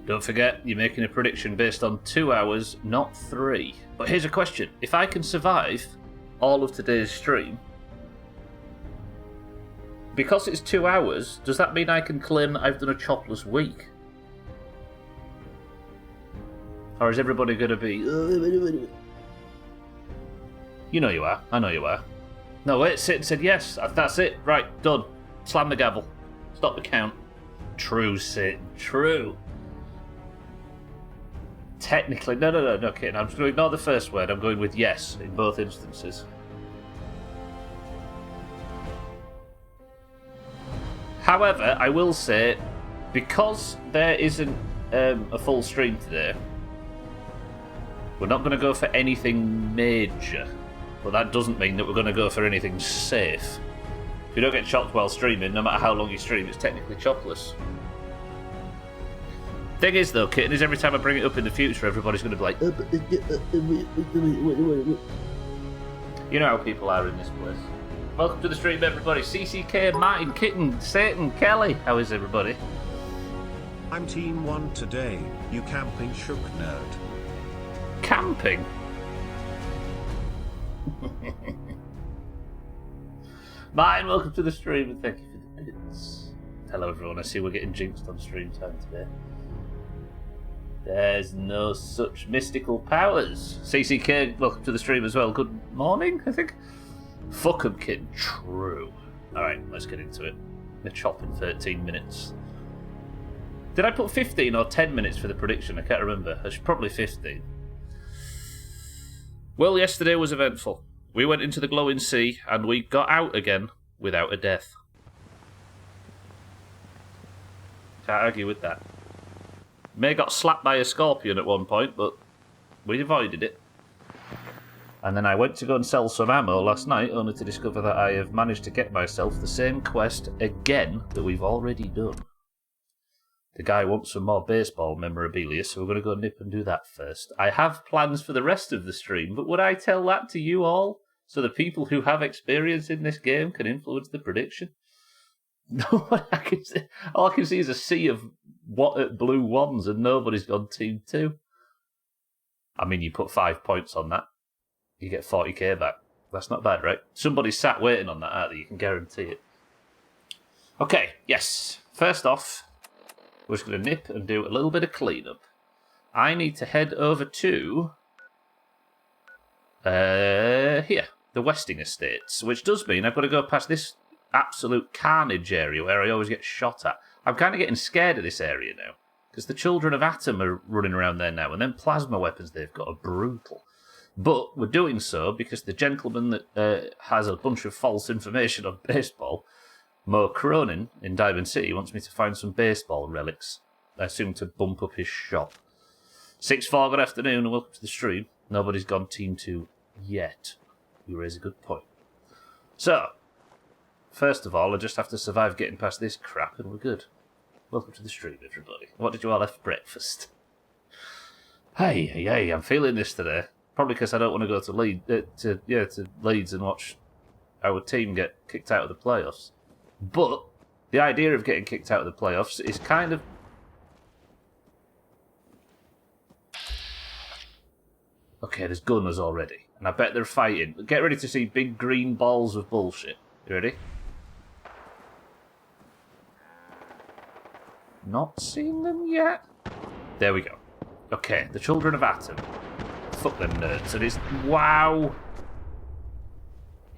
Don't forget, you're making a prediction based on 2 hours, not 3. But here's a question. If I can survive all of today's stream, because it's 2 hours, does that mean I can claim that I've done a chopless week? Or is everybody going to be... You know you are. I know you are. No, wait, Sid said yes. That's it. Right, done. Slam the gavel. Stop the count. True, Sid. True. Technically, no, kidding. I'm just going to ignore the first word. I'm going with yes in both instances. However, I will say, because there isn't a full stream today, we're not going to go for anything major. But that doesn't mean that we're going to go for anything safe. If you don't get chopped while streaming, no matter how long you stream, it's technically chopless. Thing is, though, Kitten, is every time I bring it up in the future, everybody's going to be like... You know how people are in this place. Welcome to the stream, everybody. CCK, Martin, Kitten, Satan, Kelly. How is everybody? I'm Team 1 today. You camping shook nerd. Camping? Martin, welcome to the stream and thank you for the bits. Hello everyone, I see we're getting jinxed on stream time today. There's no such mystical powers. CCK, welcome to the stream as well. Good morning, I think. Fuck 'em, kid. True. Alright, let's get into it. The chop in 13 minutes. Did I put 15 or 10 minutes for the prediction? I can't remember. It's probably 15. Well, yesterday was eventful. We went into the glowing sea, and we got out again without a death. Can't argue with that. May got slapped by a scorpion at one point, but we avoided it. And then I went to go and sell some ammo last night, only to discover that I have managed to get myself the same quest again that we've already done. The guy wants some more baseball memorabilia, so we're going to go nip and do that first. I have plans for the rest of the stream, but would I tell that to you all? So the people who have experience in this game can influence the prediction? No, all I can see is a sea of blue ones and nobody's gone Team 2. I mean, you put 5 points on that, you get 40k back. That's not bad, right? Somebody's sat waiting on that, aren't they? You can guarantee it. Okay, yes. First off, we're just going to nip and do a little bit of cleanup. I need to head over to... here, the Westing Estates, which does mean I've got to go past this absolute carnage area where I always get shot at. I'm kind of getting scared of this area now, because the children of Atom are running around there now, and then plasma weapons they've got are brutal. But we're doing so because the gentleman that has a bunch of false information on baseball, Mo Cronin in Diamond City, wants me to find some baseball relics. I assume to bump up his shop. 6-4, good afternoon, and welcome to the stream. Nobody's gone Team 2 yet. You raise a good point. So, first of all, I just have to survive getting past this crap, and we're good. Welcome to the stream, everybody. What did you all have for breakfast? Hey, I'm feeling this today. Probably because I don't want to go to Leeds and watch our team get kicked out of the playoffs. But the idea of getting kicked out of the playoffs is kind of... Okay, there's gunners already, and I bet they're fighting. Get ready to see big green balls of bullshit. You ready? Not seen them yet? There we go. Okay, the children of Atom. Fuck them nerds. And it's... Wow!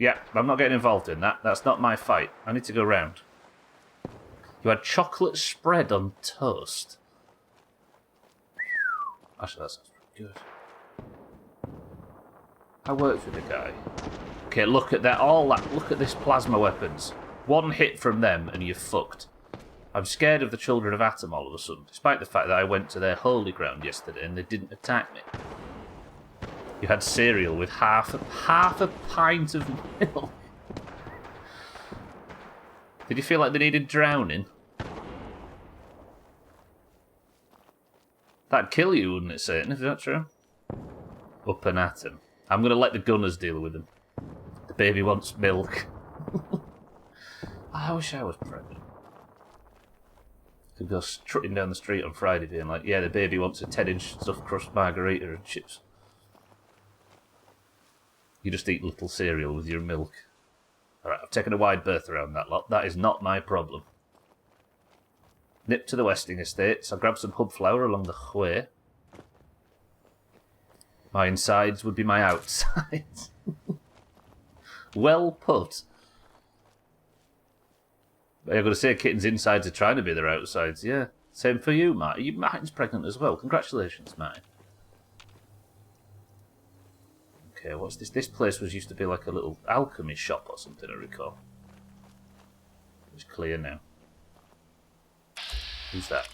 Yeah, I'm not getting involved in that. That's not my fight. I need to go round. You had chocolate spread on toast. Actually, that sounds pretty good. I worked with the guy. Okay, look at that. Look at this plasma weapons. One hit from them and you're fucked. I'm scared of the children of Atom all of a sudden, despite the fact that I went to their holy ground yesterday and they didn't attack me. You had cereal with half a pint of milk. Did you feel like they needed drowning? That'd kill you, wouldn't it, Satan, if that's true? Up an Atom. I'm going to let the gunners deal with him. The baby wants milk. I wish I was pregnant. To go strutting down the street on Friday being like, yeah, the baby wants a 10-inch stuffed crust margarita and chips. You just eat little cereal with your milk. Alright, I've taken a wide berth around that lot. That is not my problem. Nip to the Westing Estates. I'll grab some hub flour along the way. My insides would be my outsides. Well put. I've got to say, Kitten's insides are trying to be their outsides, yeah. Same for you, Marty. Martin's pregnant as well. Congratulations, Martin. Okay, what's this? This place used to be like a little alchemy shop or something, I recall. It's clear now. Who's that?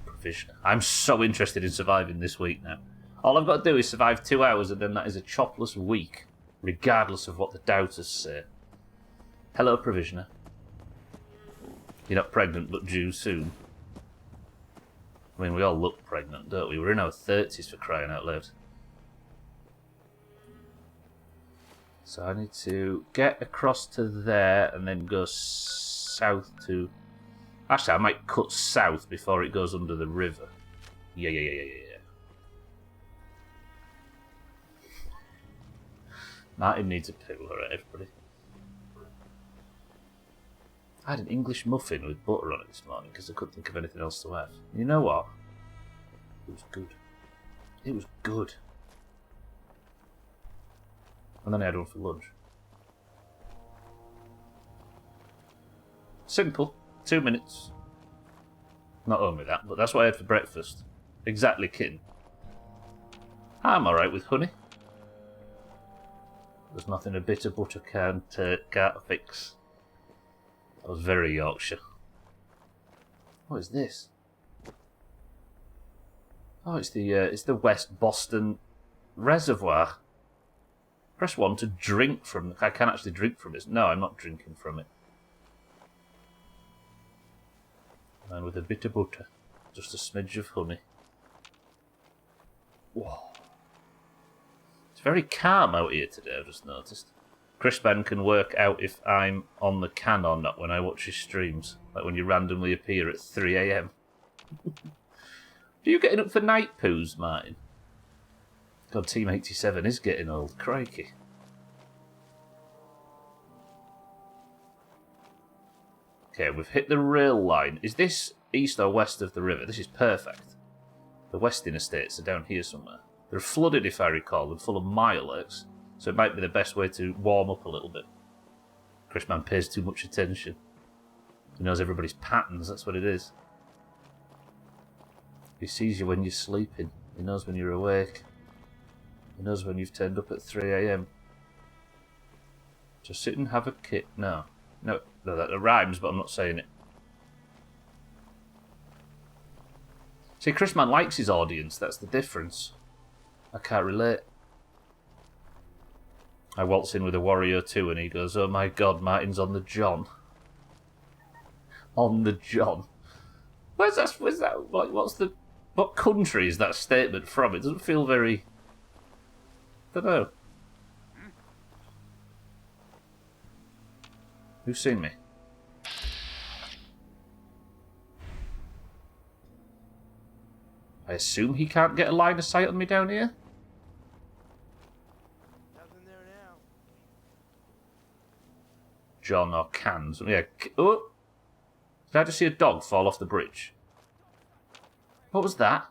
Provisioner. I'm so interested in surviving this week now. All I've got to do is survive 2 hours and then that is a chopless week, regardless of what the doubters say. Hello, Provisioner. You're not pregnant, but due soon. I mean, we all look pregnant, don't we? We're in our 30s, for crying out loud. So I need to get across to there and then go south to... Actually, I might cut south before it goes under the river. Yeah. Martin needs a poo. Alright, everybody. I had an English muffin with butter on it this morning because I couldn't think of anything else to have. You know what? It was good. It was good. And then I had one for lunch. Simple. 2 minutes. Not only that, but that's what I had for breakfast. Exactly, kitten. I'm alright with honey. There's nothing a bit of butter can't fix. That was very Yorkshire. What is this? Oh, it's the West Boston Reservoir. Press 1 to drink from... I can actually drink from this. No, I'm not drinking from it. And with a bit of butter. Just a smidge of honey. Whoa. It's very calm out here today, I've just noticed. Crispman can work out if I'm on the can or not when I watch his streams. Like when you randomly appear at 3 AM. Are you getting up for night poos, Martin? God, Team 87 is getting old. Crikey. Okay, we've hit the rail line. Is this east or west of the river? This is perfect. The Westing Estates are down here somewhere. They're flooded, if I recall, and full of mireworks, so it might be the best way to warm up a little bit. Chrisman pays too much attention. He knows everybody's patterns, that's what it is. He sees you when you're sleeping. He knows when you're awake. He knows when you've turned up at 3 AM. Just sit and have a kit. No, that rhymes, but I'm not saying it. See, Chrisman likes his audience, that's the difference. I can't relate. I waltz in with a Warrior 2 and he goes, oh my god, Martin's on the John. On the John. Where's that, like, what country is that statement from? It doesn't feel very... I don't know. Who's seen me? I assume he can't get a line of sight on me down here? Nothing there now. John or cans. Yeah. Oh! Did I just see a dog fall off the bridge? What was that?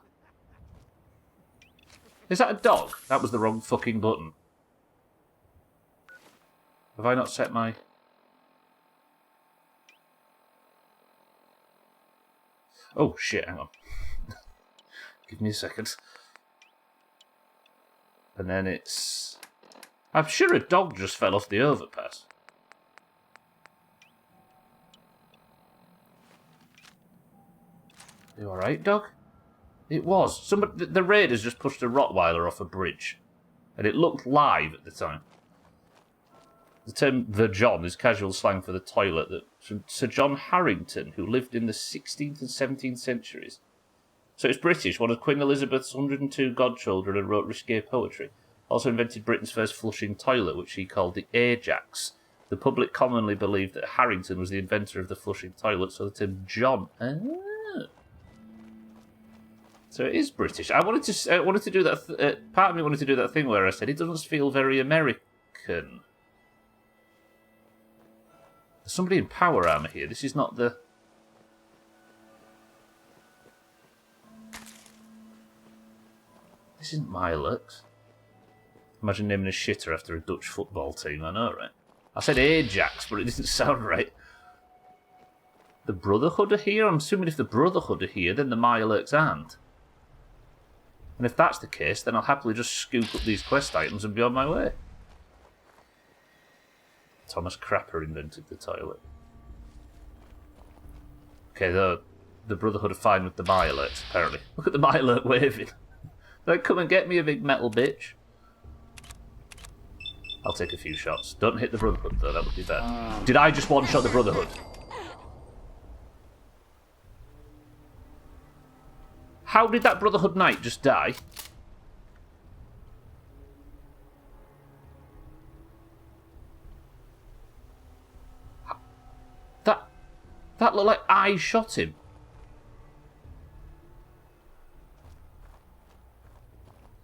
Is that a dog? That was the wrong fucking button. Have I not set my... Oh shit, hang on. Give me a second. And then it's... I'm sure a dog just fell off the overpass. You alright, dog? It was. Somebody, the raiders just pushed a Rottweiler off a bridge. And it looked live at the time. The term "the John" is casual slang for the toilet that from Sir John Harrington, who lived in the 16th and 17th centuries. So it's British, one of Queen Elizabeth's 102 godchildren, and wrote risque poetry. Also invented Britain's first flushing toilet, which he called the Ajax. The public commonly believed that Harrington was the inventor of the flushing toilet, so the term John. Oh. So it is British. I wanted to do that. Part of me wanted to do that thing where I said it doesn't feel very American. There's somebody in power armor here. This is not the. This isn't Milex. Imagine naming a shitter after a Dutch football team. I know, right? I said Ajax, but it didn't sound right. The Brotherhood are here? I'm assuming if the Brotherhood are here, then the Milex aren't. And if that's the case, then I'll happily just scoop up these quest items and be on my way. Thomas Crapper invented the toilet. Okay, the Brotherhood are fine with the Milex, apparently. Look at the Milex waving. Like, come and get me, a big metal bitch. I'll take a few shots. Don't hit the Brotherhood, though. That would be bad. Did I just one-shot the Brotherhood? How did that Brotherhood Knight just die? That looked like I shot him.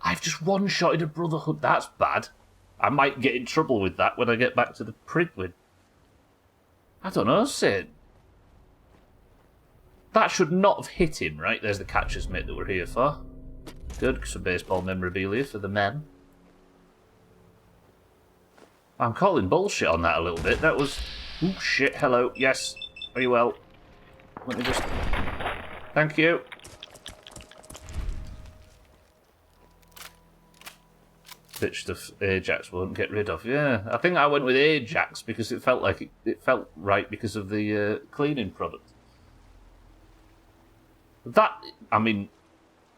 I've just one-shotted a Brotherhood. That's bad. I might get in trouble with that when I get back to the Pridwin. I don't know, Sid. That should not have hit him, right? There's the catcher's mitt that we're here for. Good, some baseball memorabilia for the men. I'm calling bullshit on that a little bit. That was... Oh, shit, hello. Yes, very well. Let me just... Thank you. Bitch stuff Ajax won't get rid of. Yeah, I think I went with Ajax because it felt like it felt right because of the cleaning product. That, I mean,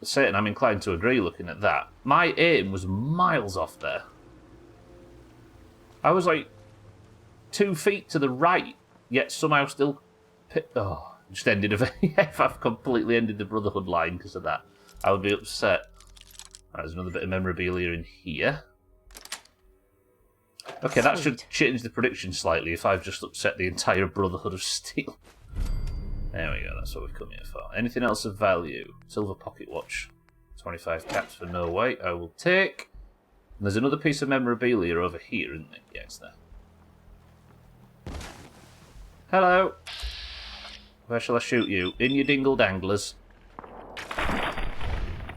Satan, I'm inclined to agree looking at that. My aim was miles off there. I was like 2 feet to the right, yet somehow still... Oh, just ended a... If I've completely ended the Brotherhood line because of that, I would be upset. Right, there's another bit of memorabilia in here. Okay, that should change the prediction slightly if I've just upset the entire Brotherhood of Steel. There we go, that's what we've come here for. Anything else of value? Silver pocket watch. 25 caps for no weight, I will take. And there's another piece of memorabilia over here, isn't there? Yeah, it's there. Hello. Where shall I shoot you? In your dingle danglers.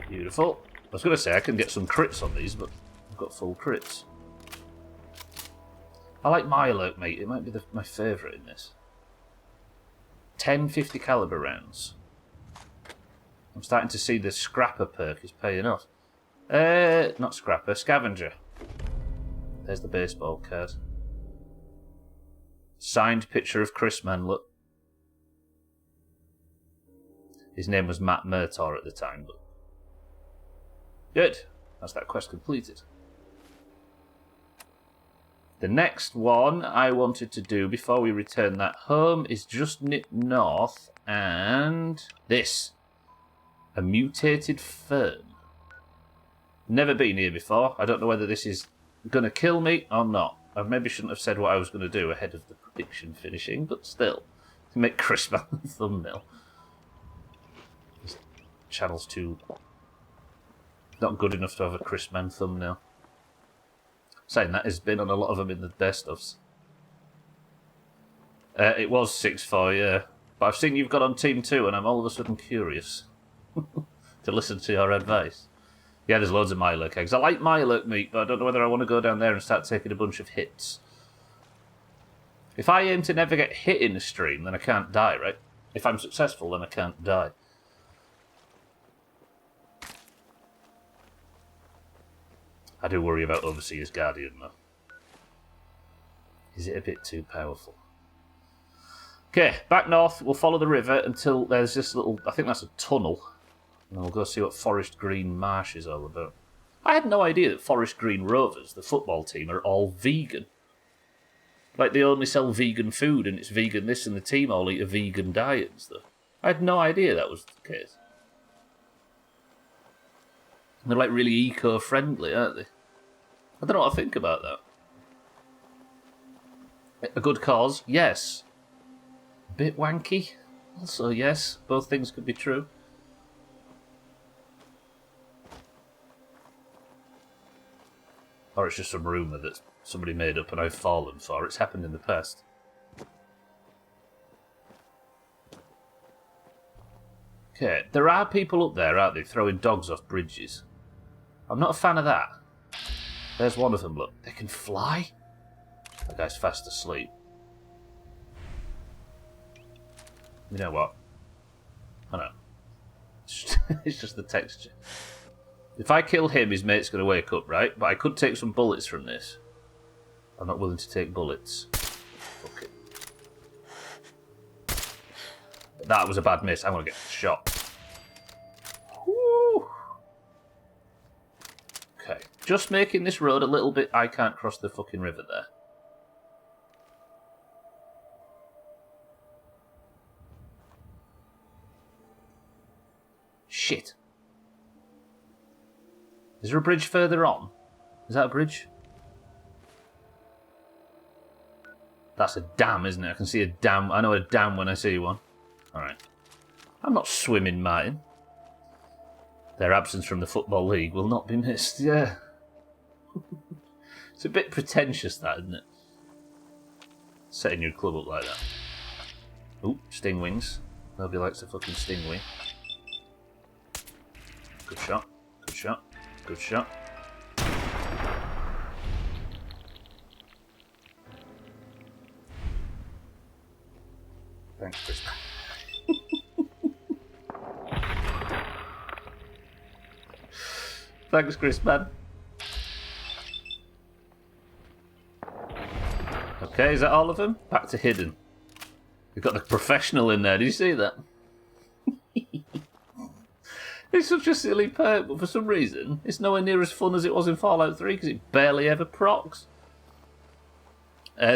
Beautiful. I was going to say I can get some crits on these, but I've got full crits. I like Milo, mate. It might be my favourite in this. 10 50 caliber rounds. I'm starting to see the Scrapper perk is paying off. Not Scrapper, Scavenger. There's the baseball card. Signed picture of Chris Manlett. His name was Matt Murtaugh at the time, but... Good. That's that quest completed. The next one I wanted to do before we return that home is just nip north and this. A mutated fern. Never been here before. I don't know whether this is going to kill me or not. I maybe shouldn't have said what I was going to do ahead of the prediction finishing, but still. To make Chris Man the thumbnail. This channel's too... not good enough to have a Chris Man thumbnail. Saying that has been on a lot of them in the best ofs. It was 6-4, yeah. But I've seen you've got on Team 2 and I'm all of a sudden curious to listen to your advice. Yeah, there's loads of Milo eggs. I like Milo meat, but I don't know whether I want to go down there and start taking a bunch of hits. If I aim to never get hit in the stream, then I can't die, right? If I'm successful, then I can't die. I do worry about Overseer's Guardian, though. Is it a bit too powerful? Okay, back north. We'll follow the river until there's this little... I think that's a tunnel. And we'll go see what Forest Green Marsh is all about. I had no idea that Forest Green Rovers, the football team, are all vegan. Like, they only sell vegan food, and it's vegan this, and the team all eat a vegan diet and stuff. I had no idea that was the case. They're, like, really eco-friendly, aren't they? I don't know what I think about that. A good cause? Yes. A bit wanky? Also yes. Both things could be true. Or it's just some rumour that somebody made up and I've fallen for. It's happened in the past. Okay, there are people up there, aren't they, throwing dogs off bridges. I'm not a fan of that. There's one of them, look. They can fly? That guy's fast asleep. You know what? I know. It's just the texture. If I kill him, his mate's going to wake up, right? But I could take some bullets from this. I'm not willing to take bullets. Fuck it. That was a bad miss. I'm going to get shot. Woo. Okay. Just making this road a little bit... I can't cross the fucking river there. Shit. Is there a bridge further on? Is that a bridge? That's a dam, isn't it? I can see a dam. I know a dam when I see one. Alright. I'm not swimming, Martin. Their absence from the Football League will not be missed, yeah. It's a bit pretentious, that, isn't it? Setting your club up like that. Ooh, sting wings. Nobody likes a fucking sting wing. Good shot. Good shot. Good shot. Thanks, Chris. Thanks, Chris, man. Okay, is that all of them? Back to hidden. We've got the professional in there. Did you see that? It's such a silly perk, but for some reason, it's nowhere near as fun as it was in Fallout 3 because it barely ever procs.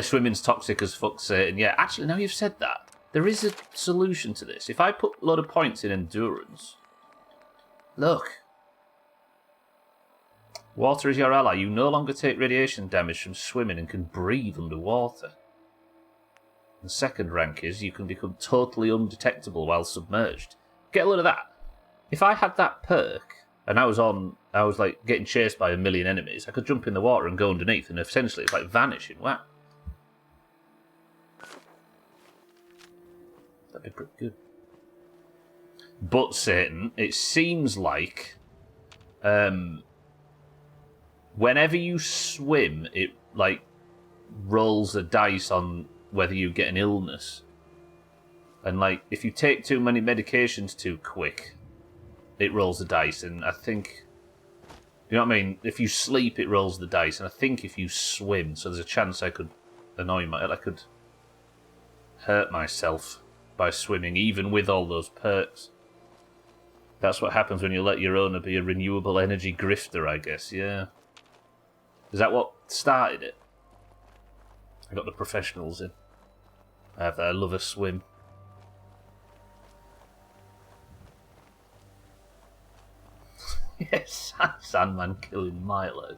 Swimming's toxic as fuck's sake. And yeah, actually, now you've said that, there is a solution to this. If I put a lot of points in endurance... Look. Water is your ally. You no longer take radiation damage from swimming and can breathe underwater. The second rank is you can become totally undetectable while submerged. Get a load of that. If I had that perk, and I was like getting chased by a million enemies, I could jump in the water and go underneath, and essentially it's like vanishing. Wow. That'd be pretty good. But, Satan, it seems like whenever you swim, it like rolls a dice on whether you get an illness. And like, if you take too many medications too quick, it rolls the dice, and I think... You know what I mean? If you sleep, it rolls the dice, and I think if you swim, so there's a chance I could I could hurt myself by swimming, even with all those perks. That's what happens when you let your owner be a renewable energy grifter, I guess, yeah. Is that what started it? I got the professionals in. I love a swim. Yes, Sandman killing Milo.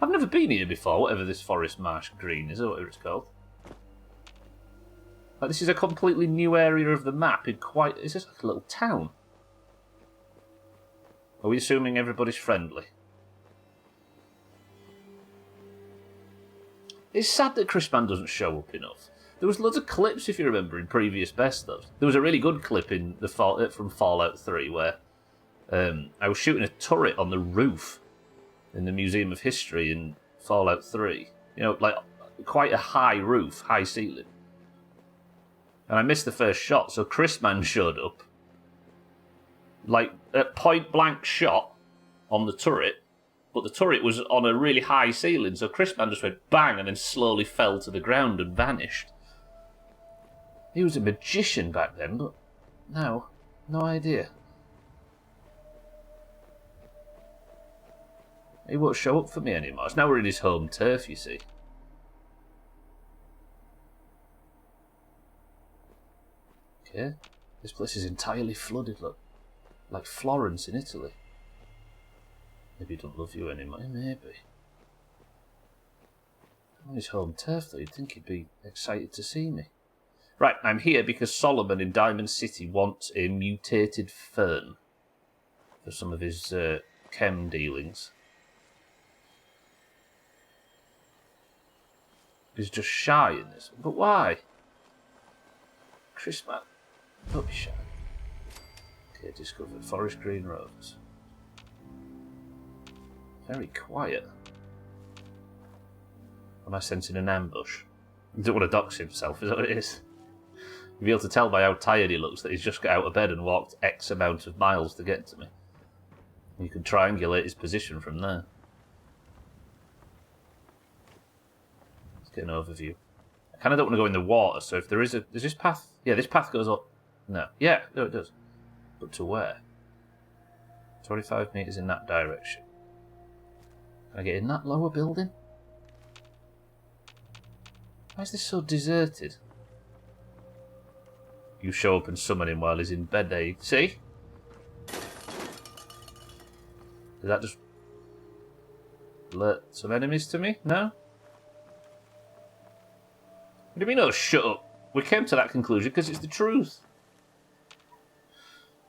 I've never been here before, whatever this Forest Marsh Green is, or whatever it's called. Like, this is a completely new area of the map in quite... Is this like a little town? Are we assuming everybody's friendly? It's sad that Chris Mann doesn't show up enough. There was loads of clips, if you remember, in previous best-ofs. There was a really good clip in the from Fallout 3 where I was shooting a turret on the roof in the Museum of History in Fallout 3. You know, like, quite a high roof, high ceiling. And I missed the first shot, so Chris Mann showed up. Like, at point-blank shot on the turret, but the turret was on a really high ceiling, so Chris Mann just went bang and then slowly fell to the ground and vanished. He was a magician back then, but now, no idea. He won't show up for me anymore. Now we're in his home turf, you see. Okay. This place is entirely flooded, look. Like Florence in Italy. Maybe he don't love you anymore. Maybe. On his home turf, though, you'd think he'd be excited to see me. Right, I'm here because Solomon in Diamond City wants a mutated fern for some of his chem dealings. He's just shy in this. But why? Chris, man, don't be shy. Okay, discovered. Forest Green Rovers. Very quiet. Am I sensing an ambush? He doesn't want to dox himself, is that what it is? You'll be able to tell by how tired he looks that he's just got out of bed and walked X amount of miles to get to me. You can triangulate his position from there. Let's get an overview. I kind of don't want to go in the water, so if there is a... Is this path? Yeah, this path goes up. No. Yeah, no, it does. But to where? 25 metres in that direction. Can I get in that lower building? Why is this so deserted? You show up and summon him while he's in bed, eh? See? Did that just alert some enemies to me? No? What do you mean, oh, shut up? We came to that conclusion because it's the truth.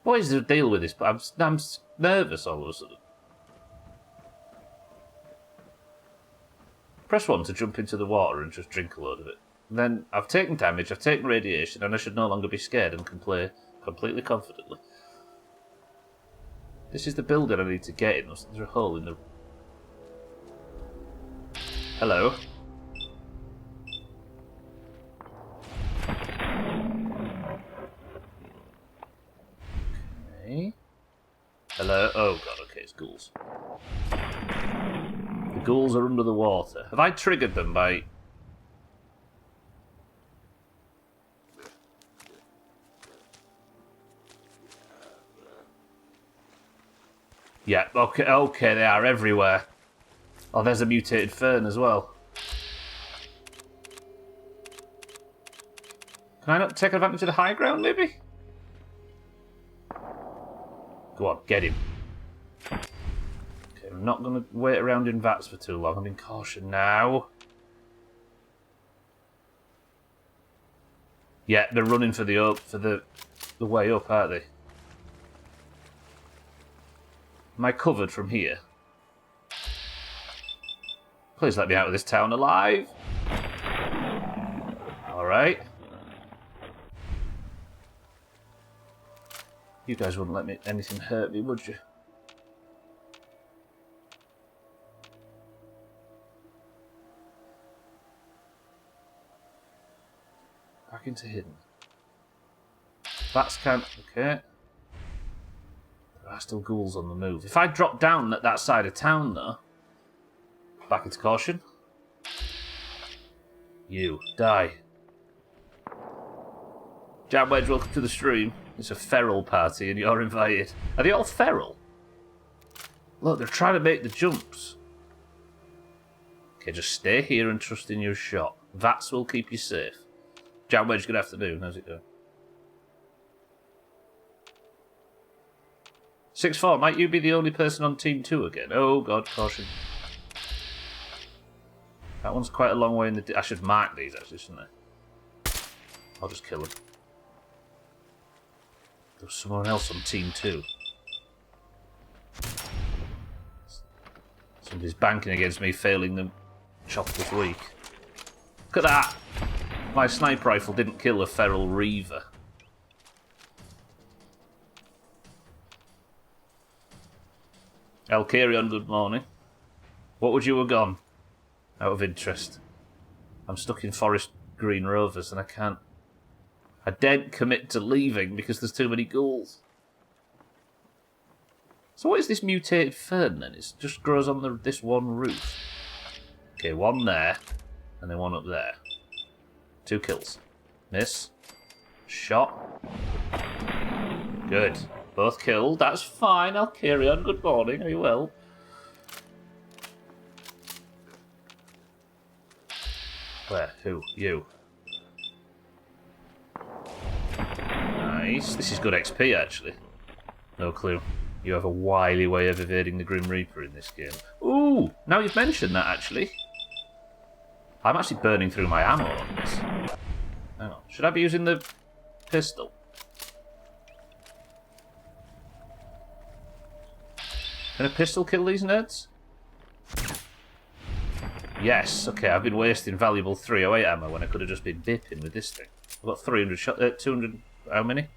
What is the deal with this? I'm nervous all of a sudden. Press 1 to jump into the water and just drink a load of it. And then I've taken damage, I've taken radiation, and I should no longer be scared and can play completely confidently. This is the building I need to get in. There's a hole in the... Hello? Okay. Hello? Oh god, okay, it's ghouls. The ghouls are under the water. Have I triggered them by... Yeah, okay, they are everywhere. Oh, there's a mutated fern as well. Can I not take advantage of the high ground, maybe? Go on, get him. Okay, I'm not going to wait around in vats for too long. I'm in caution now. Yeah, they're running for the way up, aren't they? Am I covered from here? Please let me out of this town alive. Alright. You guys wouldn't let anything hurt me, would you? Back into hidden. That's kind of... Okay. There are still ghouls on the move. If I drop down at that side of town, though... Back into caution. You, die. Jam Wedge, welcome to the stream. It's a feral party and you're invited. Are they all feral? Look, they're trying to make the jumps. Okay, just stay here and trust in your shot. Vats will keep you safe. Jam Wedge, good afternoon. How's it going? 6-4, might you be the only person on Team 2 again? Oh god, caution. That one's quite a long way in the... I should mark these actually, shouldn't I? I'll just kill them. There's someone else on Team 2. Somebody's banking against me, failing them shot this week. Look at that! My sniper rifle didn't kill a feral reaver. Elkarion, good morning. What would you have gone? Out of interest. I'm stuck in Forest Green Rovers and I can't... I daren't commit to leaving because there's too many ghouls. So what is this mutated fern then? It just grows on this one roof. Okay, one there, and then one up there. 2 kills. Miss. Shot. Good. Both killed. That's fine. I'll carry on. Good morning. Are you well? Where? Who? You. Nice. This is good XP, actually. No clue. You have a wily way of evading the Grim Reaper in this game. Ooh! Now you've mentioned that, actually. I'm actually burning through my ammo on this. Hang on. Should I be using the pistol? Can a pistol kill these nerds? Yes. Okay, I've been wasting valuable 308 ammo when I could have just been bipping with this thing. I've got 300 shots. 200... How many?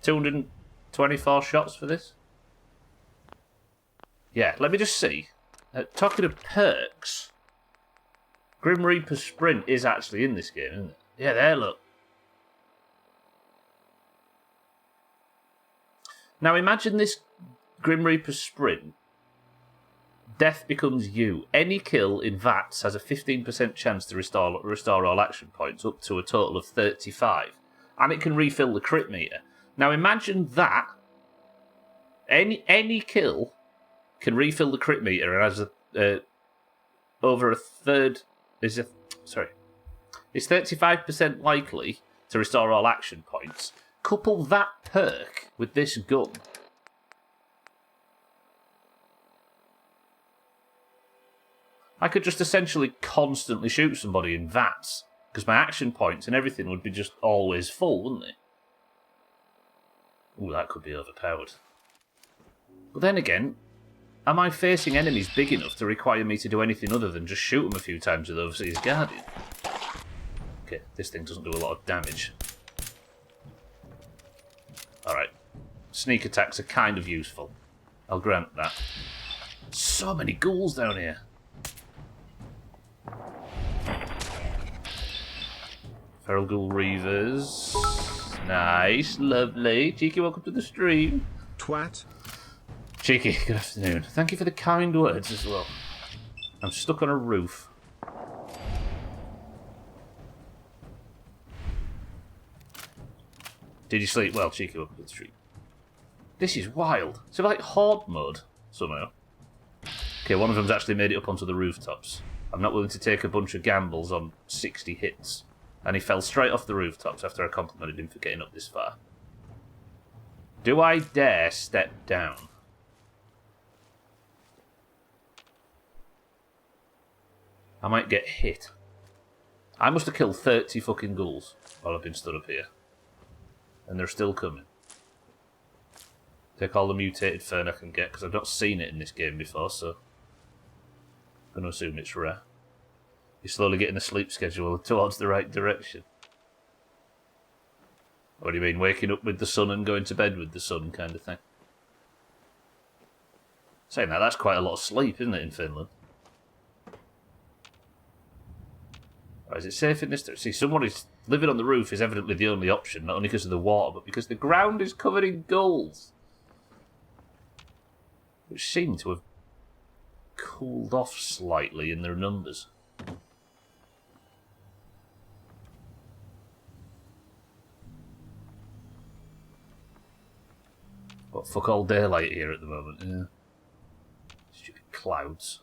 224 shots for this? Yeah, let me just see. Talking of perks, Grim Reaper Sprint is actually in this game, isn't it? Yeah, there, look. Now imagine this Grim Reaper Sprint. Death becomes you. Any kill in VATS has a 15% chance to restore all action points, up to a total of 35. And it can refill the crit meter. Now imagine that. Any kill can refill the crit meter and has over a third... It's 35% likely to restore all action points. Couple that perk with this gun. I could just essentially constantly shoot somebody in VATS, because my action points and everything would be just always full, wouldn't it? Ooh, that could be overpowered. But then again, am I facing enemies big enough to require me to do anything other than just shoot them a few times with Overseas Guardian? Okay, this thing doesn't do a lot of damage. Alright. Sneak attacks are kind of useful. I'll grant that. So many ghouls down here. Feral Ghoul Reavers. Nice, lovely. Cheeky, welcome to the stream. Twat. Cheeky, good afternoon. Thank you for the kind words as well. I'm stuck on a roof. Did you sleep well, Cheeky, welcome to the stream? This is wild. It's like horde mode, somehow. Okay, one of them's actually made it up onto the rooftops. I'm not willing to take a bunch of gambles on 60 hits. And he fell straight off the rooftops after I complimented him for getting up this far. Do I dare step down? I might get hit. I must have killed 30 fucking ghouls while I've been stood up here. And they're still coming. Take all the mutated fern I can get, because I've not seen it in this game before, so I'm going to assume it's rare. You're slowly getting a sleep schedule towards the right direction. What do you mean, waking up with the sun and going to bed with the sun kind of thing? Saying that, that's quite a lot of sleep, isn't it, in Finland? Or is it safe in this... See, somebody's living on the roof is evidently the only option, not only because of the water, but because the ground is covered in ghouls. Which seem to have cooled off slightly in their numbers. Got fuck all daylight here at the moment, yeah. Stupid clouds.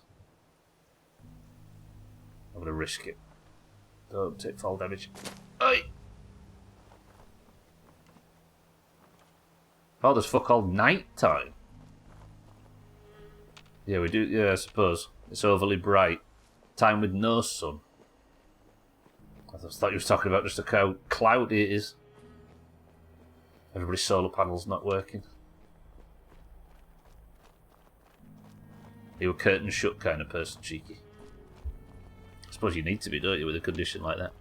I'm gonna risk it. Don't take fall damage. Oi! Oh, there's fuck all night time. Yeah, we do, yeah, I suppose. It's overly bright. Time with no sun. I thought you were talking about just how cloudy it is. Everybody's solar panel's not working. You're a curtain shut kind of person, Cheeky. I suppose you need to be, don't you, with a condition like that.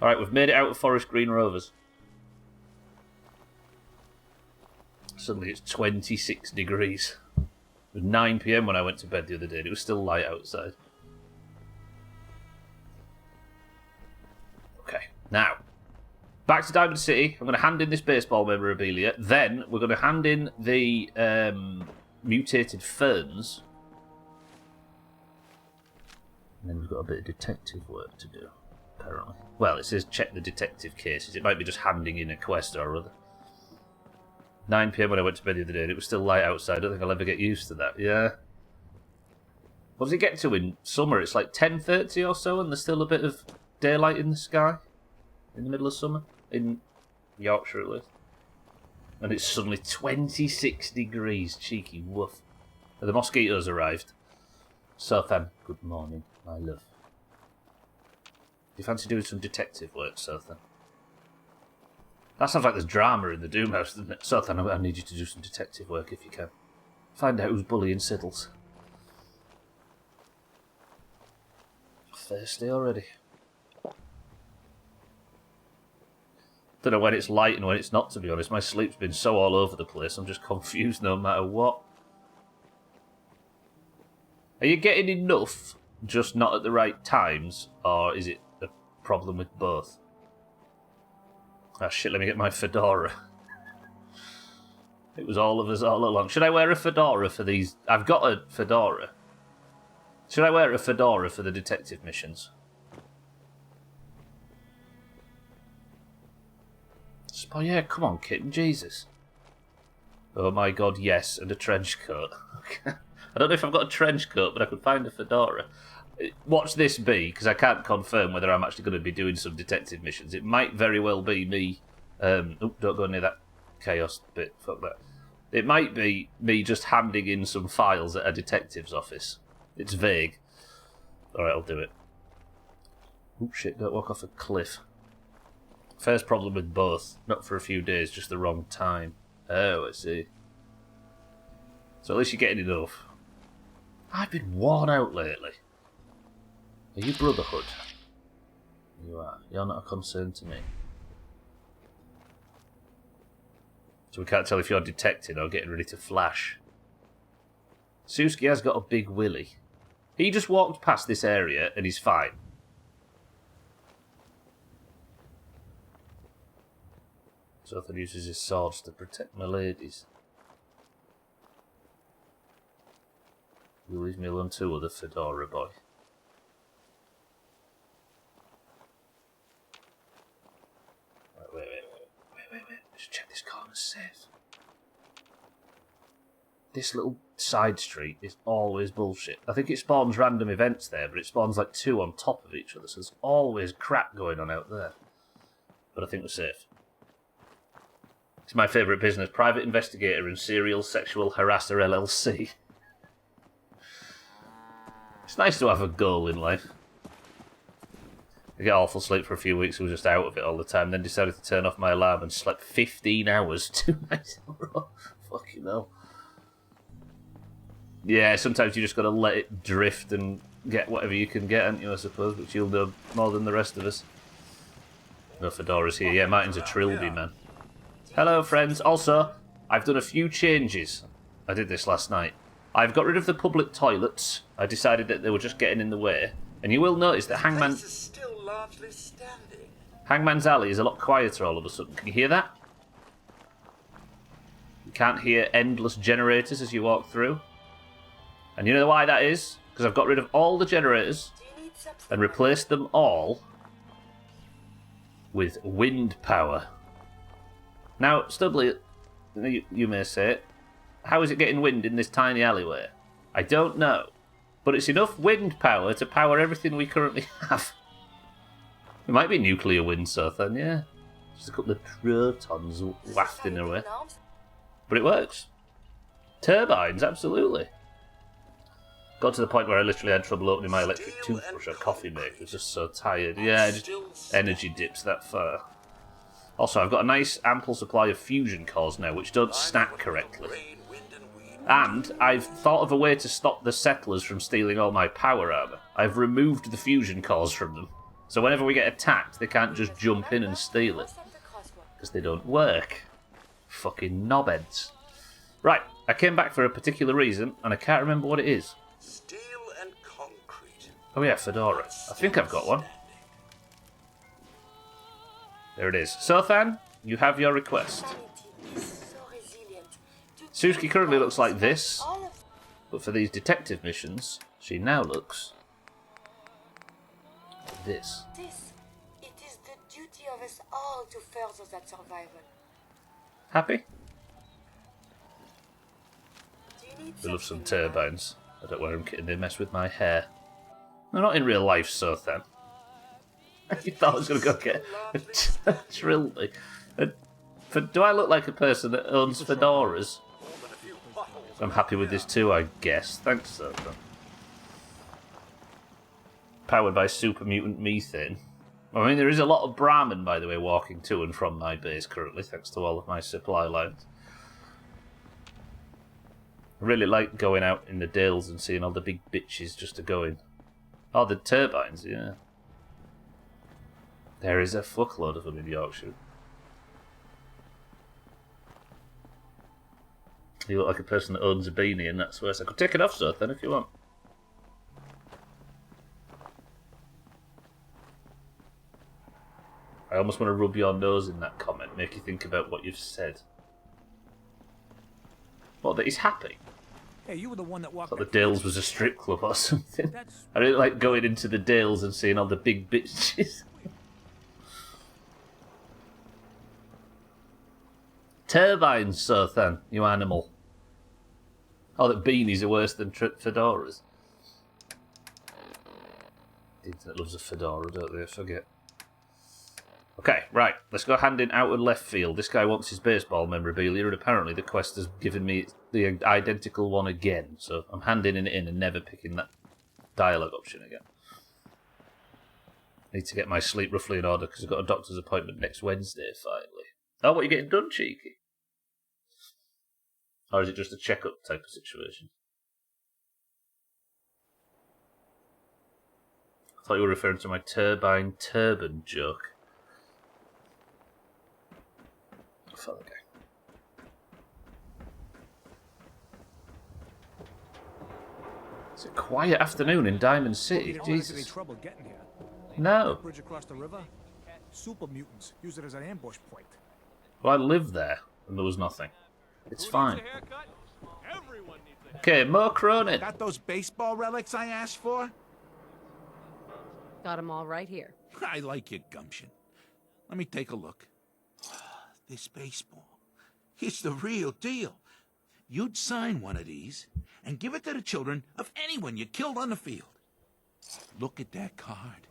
Alright, we've made it out of Forest Green Rovers. Suddenly it's 26 degrees. It was 9 PM when I went to bed the other day and it was still light outside. Okay, now, back to Diamond City. I'm going to hand in this baseball memorabilia. Then we're going to hand in the mutated ferns. And then we've got a bit of detective work to do, apparently. Well, it says check the detective cases. It might be just handing in a quest or other. 9 PM when I went to bed the other day and it was still light outside. I don't think I'll ever get used to that. Yeah. What does it get to in summer? It's like 10:30 or so and there's still a bit of daylight in the sky in the middle of summer. In Yorkshire, at least. And it's suddenly 26 degrees. Cheeky woof. The mosquitoes arrived. Southampton, good morning, my love. you fancy doing some detective work, Sothan? That sounds like there's drama in the Doomhaus, doesn't it? Sothan, I need you to do some detective work if you can. Find out who's bullying Siddles. Thirsty already. Don't know when it's light and when it's not, to be honest. My sleep's been so all over the place, I'm just confused no matter what. Are you getting enough, just not at the right times, or is it a problem with both? Ah, shit, let me get my fedora. It was all of us all along. Should I wear a fedora for these? I've got a fedora. Should I wear a fedora for the detective missions? Oh yeah, come on, kitten, Jesus. Oh my god, yes, and a trench coat. Okay. I don't know if I've got a trench coat, but I could find a fedora. Watch this be, because I can't confirm whether I'm actually going to be doing some detective missions. It might very well be me... don't go near that chaos bit, fuck that. It might be me just handing in some files at a detective's office. It's vague. Alright, I'll do it. Oh shit, don't walk off a cliff. First problem with both. Not for a few days, just the wrong time. Oh, I see. So at least you're getting enough. I've been worn out lately. Are you Brotherhood? You are. You're not a concern to me. So we can't tell if you're detecting or getting ready to flash. Suski has got a big willy. He just walked past this area and he's fine. Sothan uses his swords to protect my ladies. You leave me alone too, other fedora boy. Wait. Just check this corner's safe. This little side street is always bullshit. I think it spawns random events there, but it spawns like two on top of each other, so there's always crap going on out there. But I think we're safe. It's my favourite business, private investigator and serial sexual harasser LLC. It's nice to have a goal in life. I get awful sleep for a few weeks, I was just out of it all the time, then decided to turn off my alarm and slept 15 hours 2 nights in a row. Fucking hell. Yeah, sometimes you just got to let it drift and get whatever you can get, haven't you, I suppose, but you'll do more than the rest of us. No fedoras here. Yeah, Martin's a trilby, man. Hello, friends. Also, I've done a few changes. I did this last night. I've got rid of the public toilets. I decided that they were just getting in the way. And you will notice that Hangman's Alley is a lot quieter all of a sudden. Can you hear that? You can't hear endless generators as you walk through. And you know why that is? Because I've got rid of all the generators and replaced them all with wind power. Now, Studley, you may say, how is it getting wind in this tiny alleyway? I don't know. But it's enough wind power to power everything we currently have. It might be nuclear wind, Sothan, yeah. Just a couple of protons wafting away. But it works. Turbines, absolutely. Got to the point where I literally had trouble opening my electric toothbrush or coffee maker. I was just so tired. Yeah, just energy dips that far. Also, I've got a nice ample supply of fusion cores now, which don't stack correctly. And I've thought of a way to stop the settlers from stealing all my power armor. I've removed the fusion cores from them. So whenever we get attacked, they can't just jump in and steal it. Because they don't work. Fucking knobheads. Right, I came back for a particular reason, and I can't remember what it is. Steel and concrete. Oh yeah, fedora. I think I've got one. There it is. Sothan, you have your request. Suski currently looks like this, but for these detective missions, she now looks like this. It is the duty of us all to further that survival. Happy? Do you need We love some something, turbines. I don't wear them, kitten, they mess with my hair. No, not in real life, Sothan. You thought I was going to go get a trilby. Do I look like a person that owns fedoras? I'm happy with this too, I guess. Thanks, Sothan. Powered by super mutant methane. I mean, there is a lot of Brahmin, by the way, walking to and from my base currently, thanks to all of my supply lines. I really like going out in the dales and seeing all the big bitches just a-going. Oh, the turbines, yeah. There is a fuckload of them in Yorkshire. You look like a person that owns a beanie, and that's worse. I could take it off, sir, then, if you want. I almost want to rub your nose in that comment, make you think about what you've said. What, that he's happy? Hey, you were the one that walked. I thought the Dales was a strip club or something. I really like going into the Dales and seeing all the big bitches. Turbines, sir, then, you animal. Oh, that beanies are worse than fedoras. The internet loves a fedora, don't they? I forget. Okay, right. Let's go hand in out and left field. This guy wants his baseball memorabilia, and apparently the quest has given me the identical one again. So I'm handing it in and never picking that dialogue option again. Need to get my sleep roughly in order because I've got a doctor's appointment next Wednesday, finally. Oh, what, are you getting done, cheeky? Or is it just a check-up type of situation? I thought you were referring to my turbine turban joke. Okay. It's a quiet afternoon in Diamond City. Jesus. No. Bridge across the river. Super mutants use it as an ambush point. Well, I lived there, and there was nothing. It's fine. Okay, more Cronin. Got those baseball relics I asked for? Got them all right here. I like your gumption. Let me take a look. This baseball, it's the real deal. You'd sign one of these and give it to the children of anyone you killed on the field. Look at that card.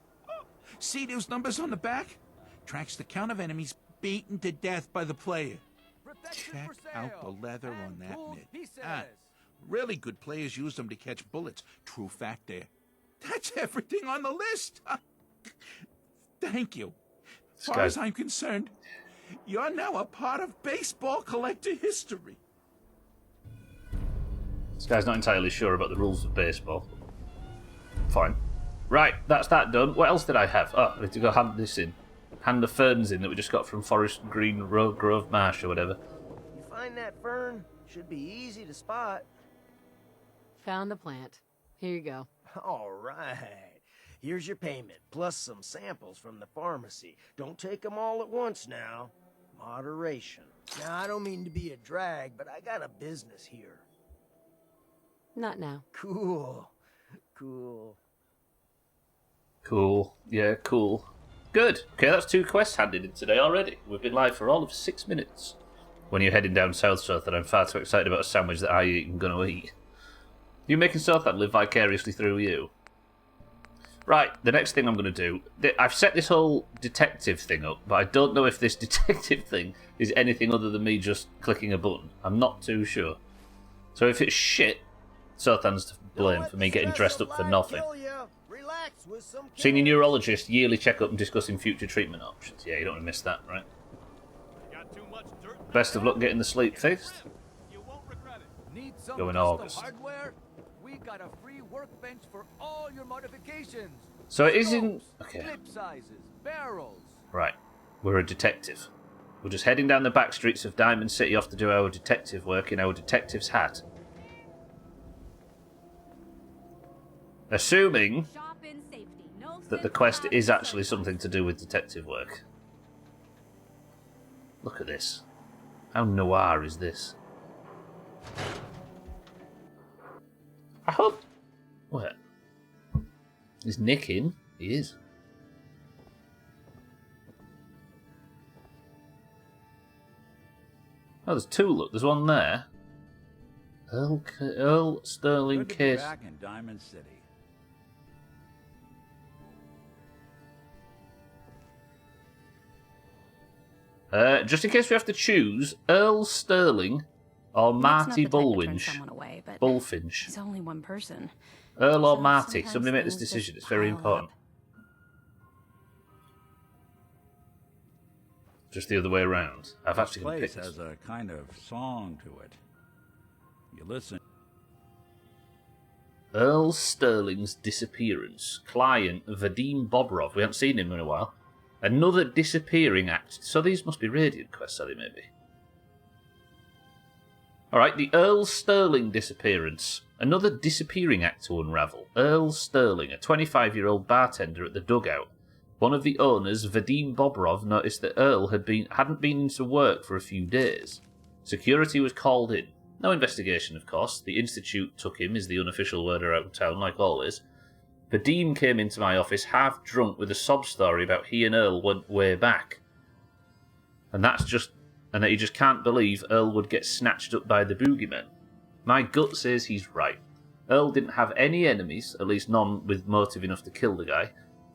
See those numbers on the back? Tracks the count of enemies beaten to death by the player. Check out the leather on that mitt. Really good players use them to catch bullets. True fact there. That's everything on the list. Thank you. As far as I'm concerned, you're now a part of baseball collector history. This guy's not entirely sure about the rules of baseball. Fine. Right, that's that done. What else did I have? Oh, I need to go hand this in. Hand the ferns in that we just got from Forest Green Grove Marsh or whatever. You find that fern? Should be easy to spot. Found the plant. Here you go. All right. Here's your payment, plus some samples from the pharmacy. Don't take them all at once now. Moderation. Now, I don't mean to be a drag, but I got a business here. Not now. Cool. Cool. Cool. Yeah, cool. Good. Okay, that's 2 quests handed in today already. We've been live for all of 6 minutes. When you're heading down South, and I'm far too excited about a sandwich that I eat and going to eat. You making Southland live vicariously through you? Right, the next thing I'm going to do... I've set this whole detective thing up, but I don't know if this detective thing is anything other than me just clicking a button. I'm not too sure. So if it's shit, Southland's to blame for me getting dressed up for nothing. Senior neurologist, yearly checkup and discussing future treatment options. Yeah, you don't want to miss that, right? Best of luck getting the sleep fixed. Go in August. We got a free workbench for all your modifications. So it is in... Okay. Clip sizes, barrels. Right. We're a detective. We're just heading down the back streets of Diamond City off to do our detective work in our detective's hat. Assuming that the quest is actually something to do with detective work. Look at this. How noir is this? I hope... What? Is Nick in? He is. Oh, there's 2, look. There's one there. Earl Sterling Good to be Case. back in Diamond City. Just in case we have to choose, Earl Sterling or Marty Bullfinch. Bullfinch. He's only one person. Earl or So Marty. sometimes Somebody make this things just decision. It's very pile important. just the other way around. I've actually got to Place pick this. has a kind of song to it. You listen. Earl Sterling's disappearance. Client Vadim Bobrov. We haven't seen him in a while. Another disappearing act. So these must be Radiant quests, are they, maybe? Alright, the Earl Sterling disappearance. Another disappearing act to unravel. Earl Sterling, a 25-year-old bartender at the Dugout. One of the owners, Vadim Bobrov, noticed that Earl hadn't been into work for a few days. Security was called in. No investigation, of course. The Institute took him, is the unofficial word around town, like always. Vadim came into my office half drunk with a sob story about he and Earl went way back. And that he just can't believe Earl would get snatched up by the boogeyman. My gut says he's right. Earl didn't have any enemies, at least none with motive enough to kill the guy.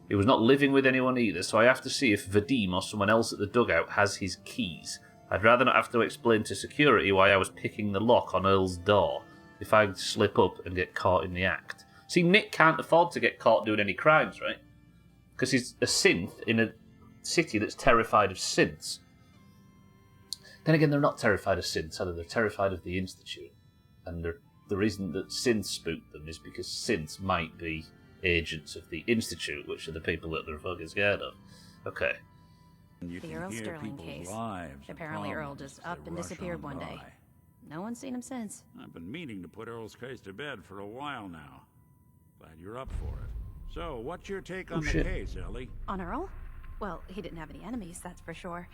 He was not living with anyone either, so I have to see if Vadim or someone else at the Dugout has his keys. I'd rather not have to explain to security why I was picking the lock on Earl's door if I slip up and get caught in the act. See, Nick can't afford to get caught doing any crimes, right? Because he's a synth in a city that's terrified of synths. Then again, they're not terrified of synths, either. They're terrified of the Institute. And the reason that synths spook them is because synths might be agents of the Institute, which are the people that they're fucking scared of. Okay. The Earl Sterling case. Apparently Earl just up and disappeared one day. No one's seen him since. I've been meaning to put Earl's case to bed for a while now. Glad you're up for it. So, what's your take on the case, Ellie? On Earl? Well, he didn't have any enemies, that's for sure.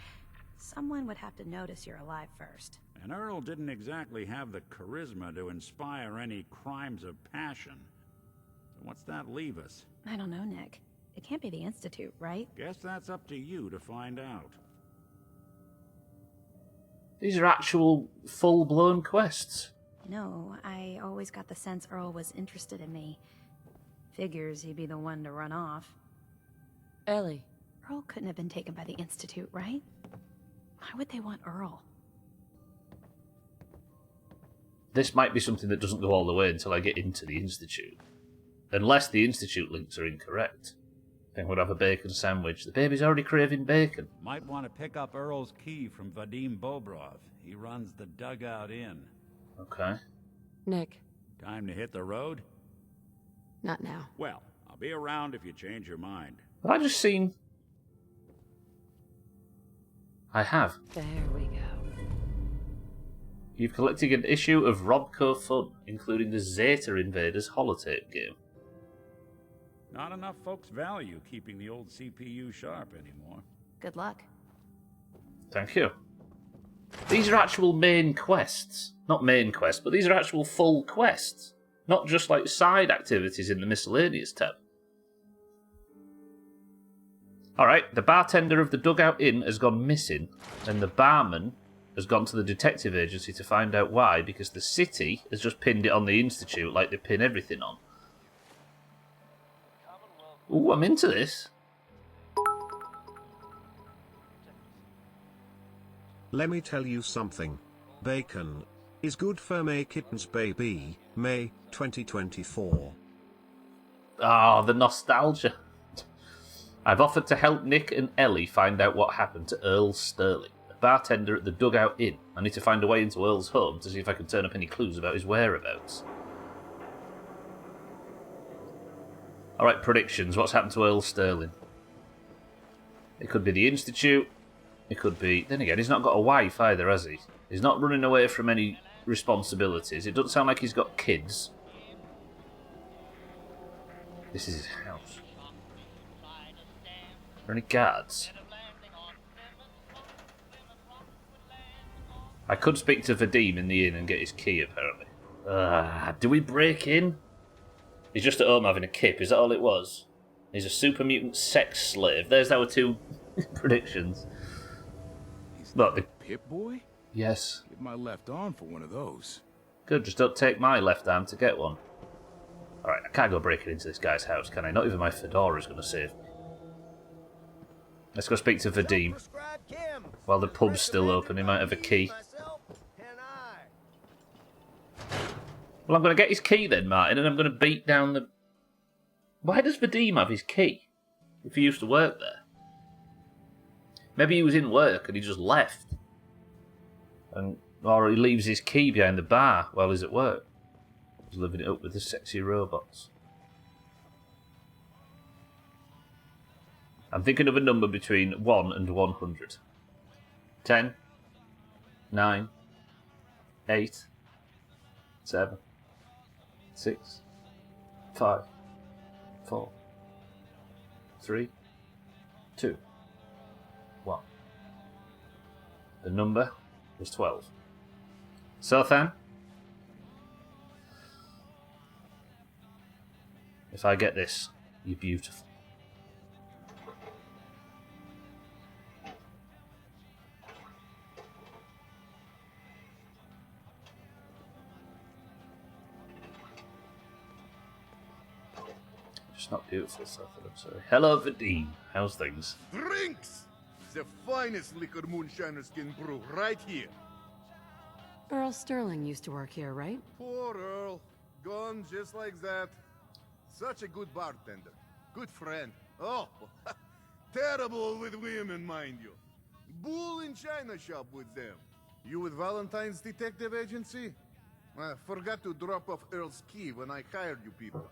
Someone would have to notice you're alive first. And Earl didn't exactly have the charisma to inspire any crimes of passion. So what's that leave us? I don't know, Nick. It can't be the Institute, right? Guess that's up to you to find out. These are actual full-blown quests. You know, I always got the sense Earl was interested in me. Figures he'd be the one to run off. Ellie. Earl couldn't have been taken by the Institute, right? Why would they want Earl? This might be something that doesn't go all the way until I get into the Institute. Unless the Institute links are incorrect. Then we'd have a bacon sandwich. The baby's already craving bacon. Might want to pick up Earl's key from Vadim Bobrov. He runs the Dugout Inn. Okay. Nick. Time to hit the road? Not now. Well, I'll be around if you change your mind. Have I just seen... I have. There we go. You've collected an issue of Robco Fun, including the Zeta Invaders holotape game. Not enough folks value keeping the old CPU sharp anymore. Good luck. Thank you. These are actual main quests. Not main quests, but these are actual full quests. Not just like side activities in the miscellaneous tab. Alright, the bartender of the Dugout Inn has gone missing, and the barman has gone to the detective agency to find out why, because the city has just pinned it on the Institute like they pin everything on. Ooh, I'm into this. Let me tell you something. Bacon is good for May Kittens Baby, May 2024. Ah, the nostalgia. I've offered to help Nick and Ellie find out what happened to Earl Sterling, a bartender at the Dugout Inn. I need to find a way into Earl's home to see if I can turn up any clues about his whereabouts. Alright, predictions. What's happened to Earl Sterling? It could be the Institute. It could be... Then again, he's not got a wife either, has he? He's not running away from any responsibilities. It doesn't sound like he's got kids. This is his house. Are there any guards? I could speak to Vadim in the inn and get his key, apparently. Do we break in? He's just at home having a kip, is that all it was? He's a super mutant sex slave. There's our two predictions. Look, the Pip boy? Yes. Give my left arm for one of those. Good, just don't take my left arm to get one. Alright, I can't go breaking into this guy's house, can I? Not even my fedora's going to save me. Let's go speak to Vadim. While the pub's still open, he might have a key. Well, I'm going to get his key then, Martin, and I'm going to beat down the... Why does Vadim have his key? If he used to work there. Maybe he was in work and he just left. Or he leaves his key behind the bar while he's at work. He's living it up with the sexy robots. I'm thinking of a number between 1 and 100. 10, 9, 8, 7, 6, 5, 4, 3, 2, 1. The number was 12. So then, if I get this, you're beautiful. Just not beautiful, so I'm sorry. Hello, Vadim. How's things? Drinks! The finest liquor moonshiners can brew right here. Earl Sterling used to work here, right? Poor Earl. Gone just like that. Such a good bartender. Good friend. Oh, terrible with women, mind you. Bull in china shop with them. You with Valentine's Detective Agency? I forgot to drop off Earl's key when I hired you people.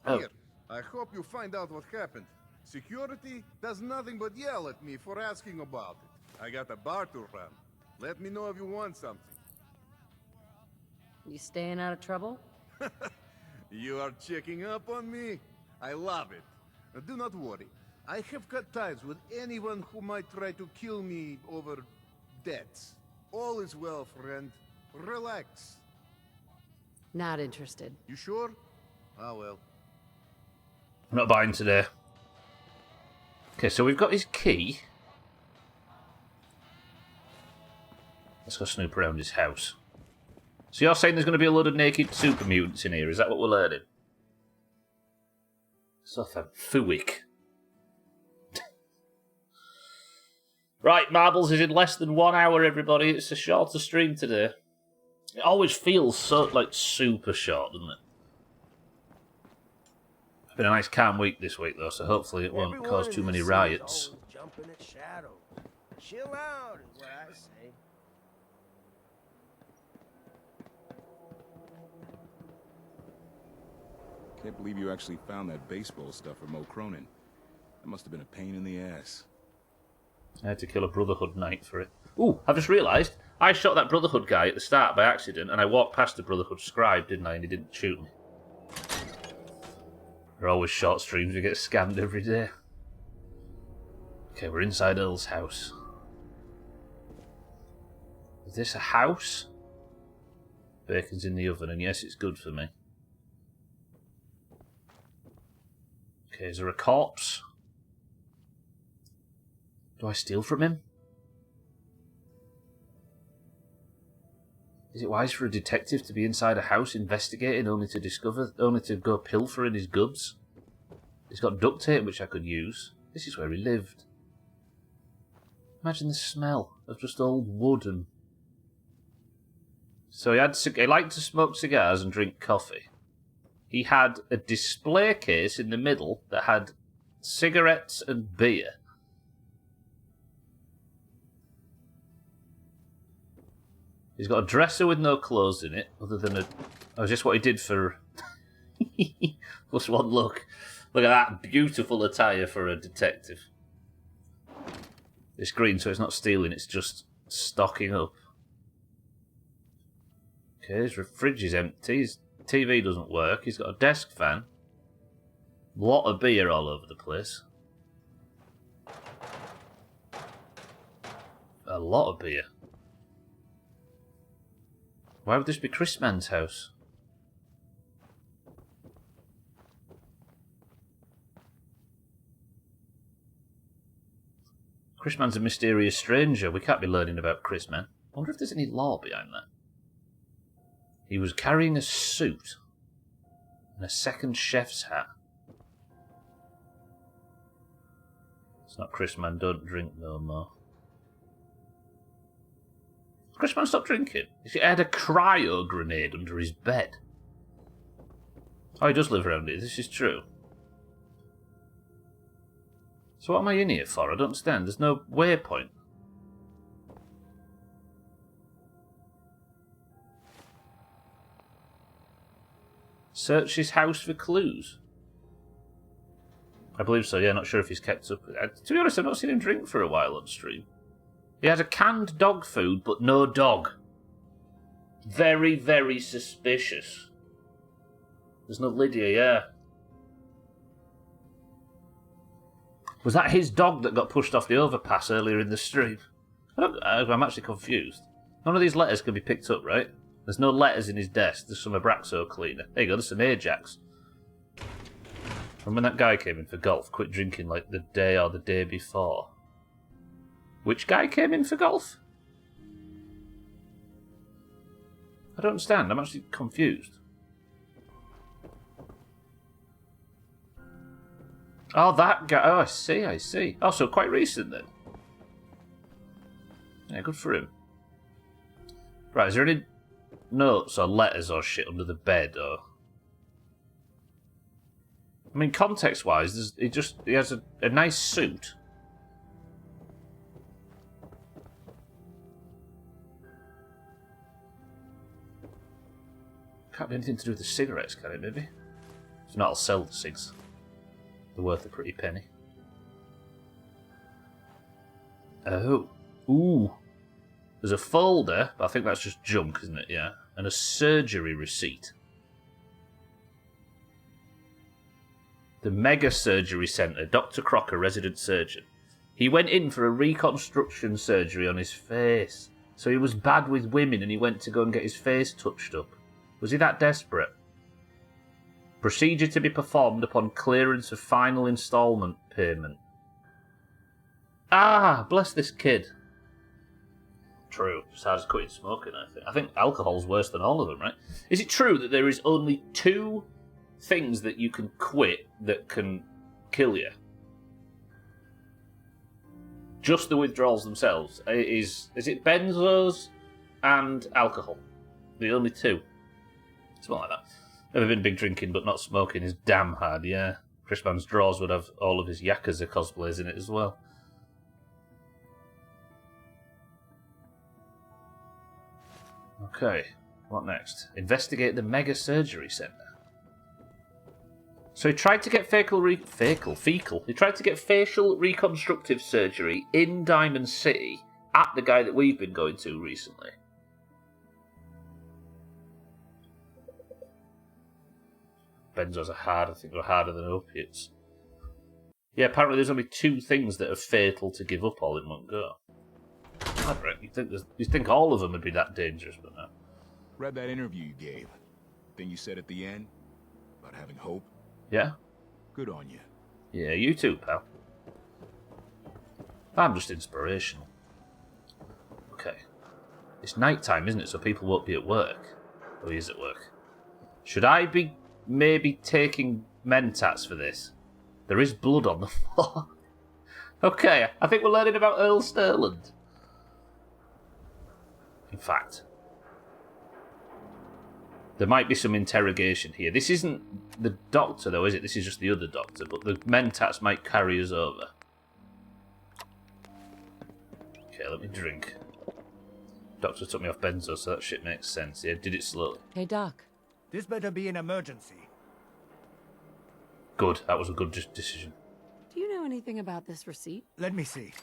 Oh. Here, I hope you find out what happened. Security does nothing but yell at me for asking about it. I got a bar to run. Let me know if you want something. You staying out of trouble? You are checking up on me? I love it. Do not worry. I have cut ties with anyone who might try to kill me over debts. All is well, friend. Relax. Not interested. You sure? Ah, well. I'm not buying today. Okay, so we've got his key. Let's go snoop around his house. So you're saying there's going to be a load of naked super mutants in here? Is that what we're learning? Fuick. Right, Marbles is in less than 1 hour, everybody. It's a shorter stream today. It always feels so, like, super short, doesn't it? It's been a nice calm week this week, though, so hopefully it won't cause too many riots. Jumping at shadow. Chill out is what I say. Can't believe you actually found that baseball stuff from Mo Cronin. That must have been a pain in the ass. I had to kill a Brotherhood knight for it. Ooh, I've just realised, I shot that Brotherhood guy at the start by accident, and I walked past the Brotherhood scribe, didn't I, and he didn't shoot me. There are always short streams, we get scammed every day. Okay, we're inside Earl's house. Is this a house? Bacon's in the oven, and yes, it's good for me. Okay, is there a corpse? Do I steal from him? Is it wise for a detective to be inside a house investigating only to go pilfering his goods? He's got duct tape which I could use. This is where he lived. Imagine the smell of just old wood and... So he liked to smoke cigars and drink coffee. He had a display case in the middle that had cigarettes and beer. He's got a dresser with no clothes in it, other than a... Oh, just what he did for... Plus one look. Look at that beautiful attire for a detective. It's green, so it's not stealing, it's just stocking up. Okay, his fridge is empty, his TV doesn't work, he's got a desk fan. A lot of beer all over the place. A lot of beer. Why would this be Chris Mann's house? Chris Mann's a mysterious stranger. We can't be learning about Chris Mann. I wonder if there's any law behind that. He was carrying a suit and a second chef's hat. It's not Chris Mann, don't drink no more. Chris Mann stopped drinking. He had a cryo grenade under his bed. Oh, he does live around here. This is true. So So what am I in here for? I don't understand. There's no waypoint. Search his house for clues. I believe so, yeah. Not sure if he's kept up. To be honest, I've not seen him drink for a while on stream. He has a canned dog food, but no dog. Very, very suspicious. There's no Lydia, yeah. Was that his dog that got pushed off the overpass earlier in the stream? I'm actually confused. None of these letters can be picked up, right? There's no letters in his desk. There's some Abraxo cleaner. There you go, there's some Ajax. From when that guy came in for golf, quit drinking like the day or the day before. Which guy came in for golf? I don't understand. I'm actually confused. Oh, that guy. Oh, I see, I see. Oh, so quite recent then. Yeah, good for him. Right, is there any notes or letters or shit under the bed or... I mean, context-wise, he has a nice suit. Can't be anything to do with the cigarettes, can it, maybe? If not, I'll sell the cigs. They're worth a pretty penny. Oh. Ooh. There's a folder, but I think that's just junk, isn't it? Yeah. And a surgery receipt. The Mega Surgery Centre, Dr. Crocker, resident surgeon. He went in for a reconstruction surgery on his face. So he was bad with women and he went to go and get his face touched up. Was he that desperate? Procedure to be performed upon clearance of final instalment payment. Ah, bless this kid. True. Started quitting smoking, I think. I think alcohol's worse than all of them, right? Is it true that there is only 2 things that you can quit that can kill you? Just the withdrawals themselves. Is it benzos and alcohol? The only 2. Something like that. Never been big drinking, but not smoking is damn hard, yeah. Chris Man's drawers would have all of his Yakuza cosplays in it as well. Okay, what next? Investigate the Mega Surgery Centre. So he tried to get fecal. He tried to get facial reconstructive surgery in Diamond City at the guy that we've been going to recently. Benzos are hard. I think they're harder than opiates. Yeah, apparently there's only 2 things that are fatal to give up all in one go. I reckon you'd think all of them would be that dangerous, but no. Read that interview you gave. Thing you said at the end about having hope. Yeah? Good on you. Yeah, you too, pal. I'm just inspirational. Okay. It's night time, isn't it? So people won't be at work. Oh, he is at work. Should I be maybe taking Mentats for this? There is blood on the floor. Okay, I think we're learning about Earl Sterland. In fact, there might be some interrogation here. This isn't the doctor, though, is it? This is just the other doctor, but the Mentats might carry us over. Okay, let me drink. Doctor took me off benzo, so that shit makes sense. Yeah, did it slowly. Hey, Doc. This better be an emergency. Good, that was a good decision. Do you know anything about this receipt? Let me see.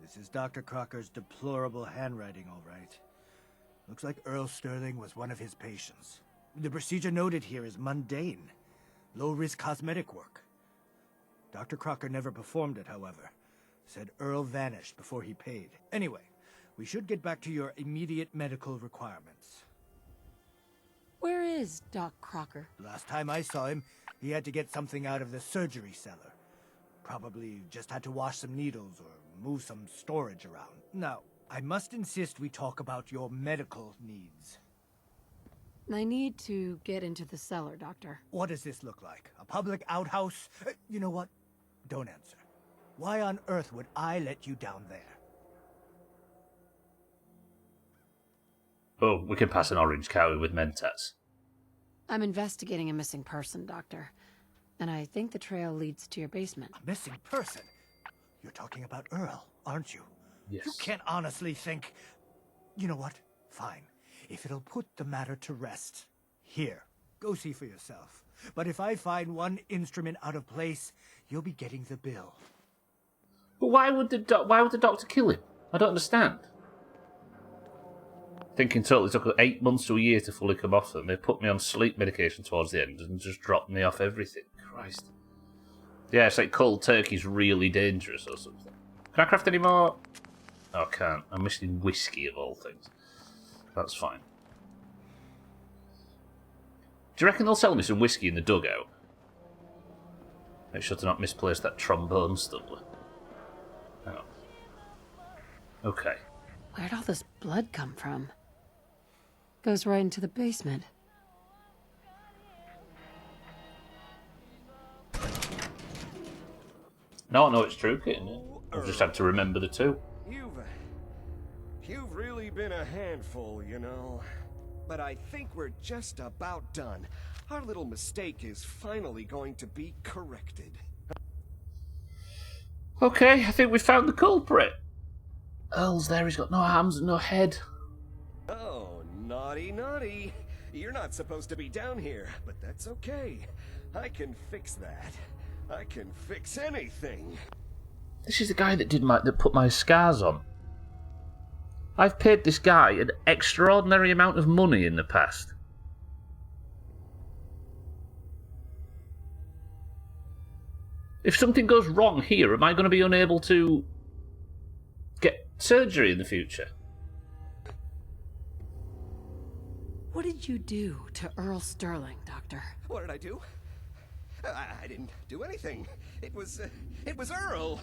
This is Dr. Crocker's deplorable handwriting, all right. Looks like Earl Sterling was one of his patients. The procedure noted here is mundane. Low-risk cosmetic work. Dr. Crocker never performed it, however. Said Earl vanished before he paid. Anyway, we should get back to your immediate medical requirements. Where is Doc Crocker? Last time I saw him, he had to get something out of the surgery cellar. Probably just had to wash some needles or move some storage around. Now, I must insist we talk about your medical needs. I need to get into the cellar, Doctor. What does this look like? A public outhouse? You know what? Don't answer. Why on earth would I let you down there? Oh, we can pass an orange cow with Mentats. I'm investigating a missing person, Doctor. And I think the trail leads to your basement. A missing person? You're talking about Earl, aren't you? Yes. You can't honestly think... You know what? Fine. If it'll put the matter to rest. Here, go see for yourself. But if I find one instrument out of place, you'll be getting the bill. But why would the doctor kill him? I don't understand. I think in total it took 8 months to a year to fully come off them. They put me on sleep medication towards the end and just dropped me off everything. Christ. Yeah, it's like cold turkey's really dangerous or something. Can I craft any more? Oh, I can't. I'm missing whiskey of all things. That's fine. Do you reckon they'll sell me some whiskey in the dugout? Make sure to not misplace that trombone stumbler. Hang on. Okay. Where'd all this blood come from? Goes right into the basement. No, I know it's true, kitten. I've just had to remember the two. You've really been a handful, you know. But I think we're just about done. Our little mistake is finally going to be corrected. Okay, I think we found the culprit. Earl's there, he's got no arms and no head. Oh, naughty, naughty. You're not supposed to be down here, but that's okay. I can fix that. I can fix anything. This is the guy that put my scars on. I've paid this guy an extraordinary amount of money in the past. If something goes wrong here, am I going to be unable to get surgery in the future? What did you do to Earl Sterling, Doctor? What did I do? I didn't do anything. It was Earl.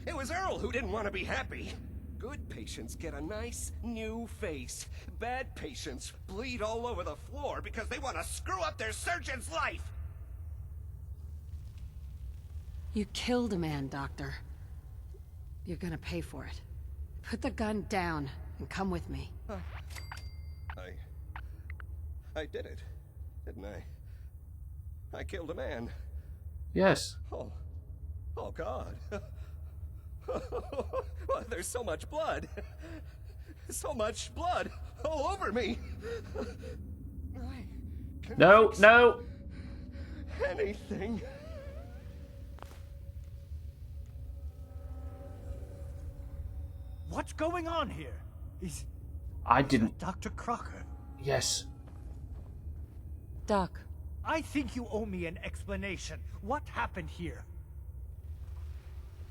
It was Earl who didn't want to be happy. Good patients get a nice new face. Bad patients bleed all over the floor because they want to screw up their surgeon's life. You killed a man, Doctor. You're gonna pay for it. Put the gun down and come with me. I did it, didn't I? I killed a man. Yes. Oh God. Well, there's so much blood. So much blood all over me. No. Anything. What's going on here? I didn't... Dr. Crocker. Yes. Doc. I think you owe me an explanation. What happened here?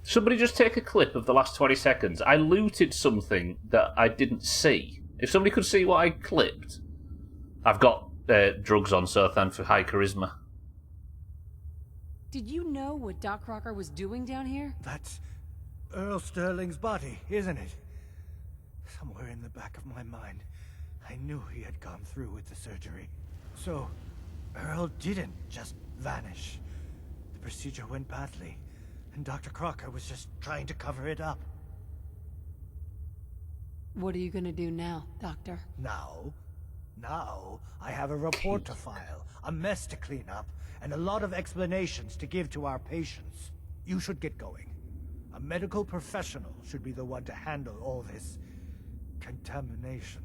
Somebody just take a clip of the last 20 seconds. I looted something that I didn't see. If somebody could see what I clipped... I've got drugs on, so thank for high charisma. Did you know what Doc Crocker was doing down here? That's Earl Sterling's body, isn't it? Somewhere in the back of my mind, I knew he had gone through with the surgery. So, Earl didn't just vanish. The procedure went badly, and Dr. Crocker was just trying to cover it up. What are you gonna do now, Doctor? Now, I have a report to file, a mess to clean up, and a lot of explanations to give to our patients. You should get going. A medical professional should be the one to handle all this contamination.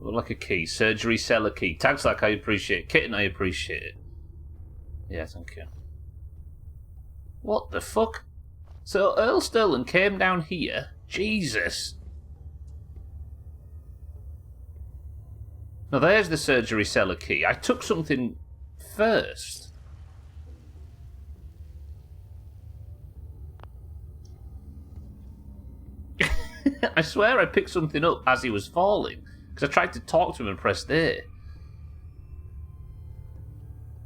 Look like a key. Surgery cellar key. Tags like I appreciate it. Kitten, I appreciate it. Yeah, thank you. What the fuck? So Earl Sterling came down here. Jesus. Now there's the surgery cellar key. I took something first. I swear I picked something up as he was falling. Because I tried to talk to him and pressed A.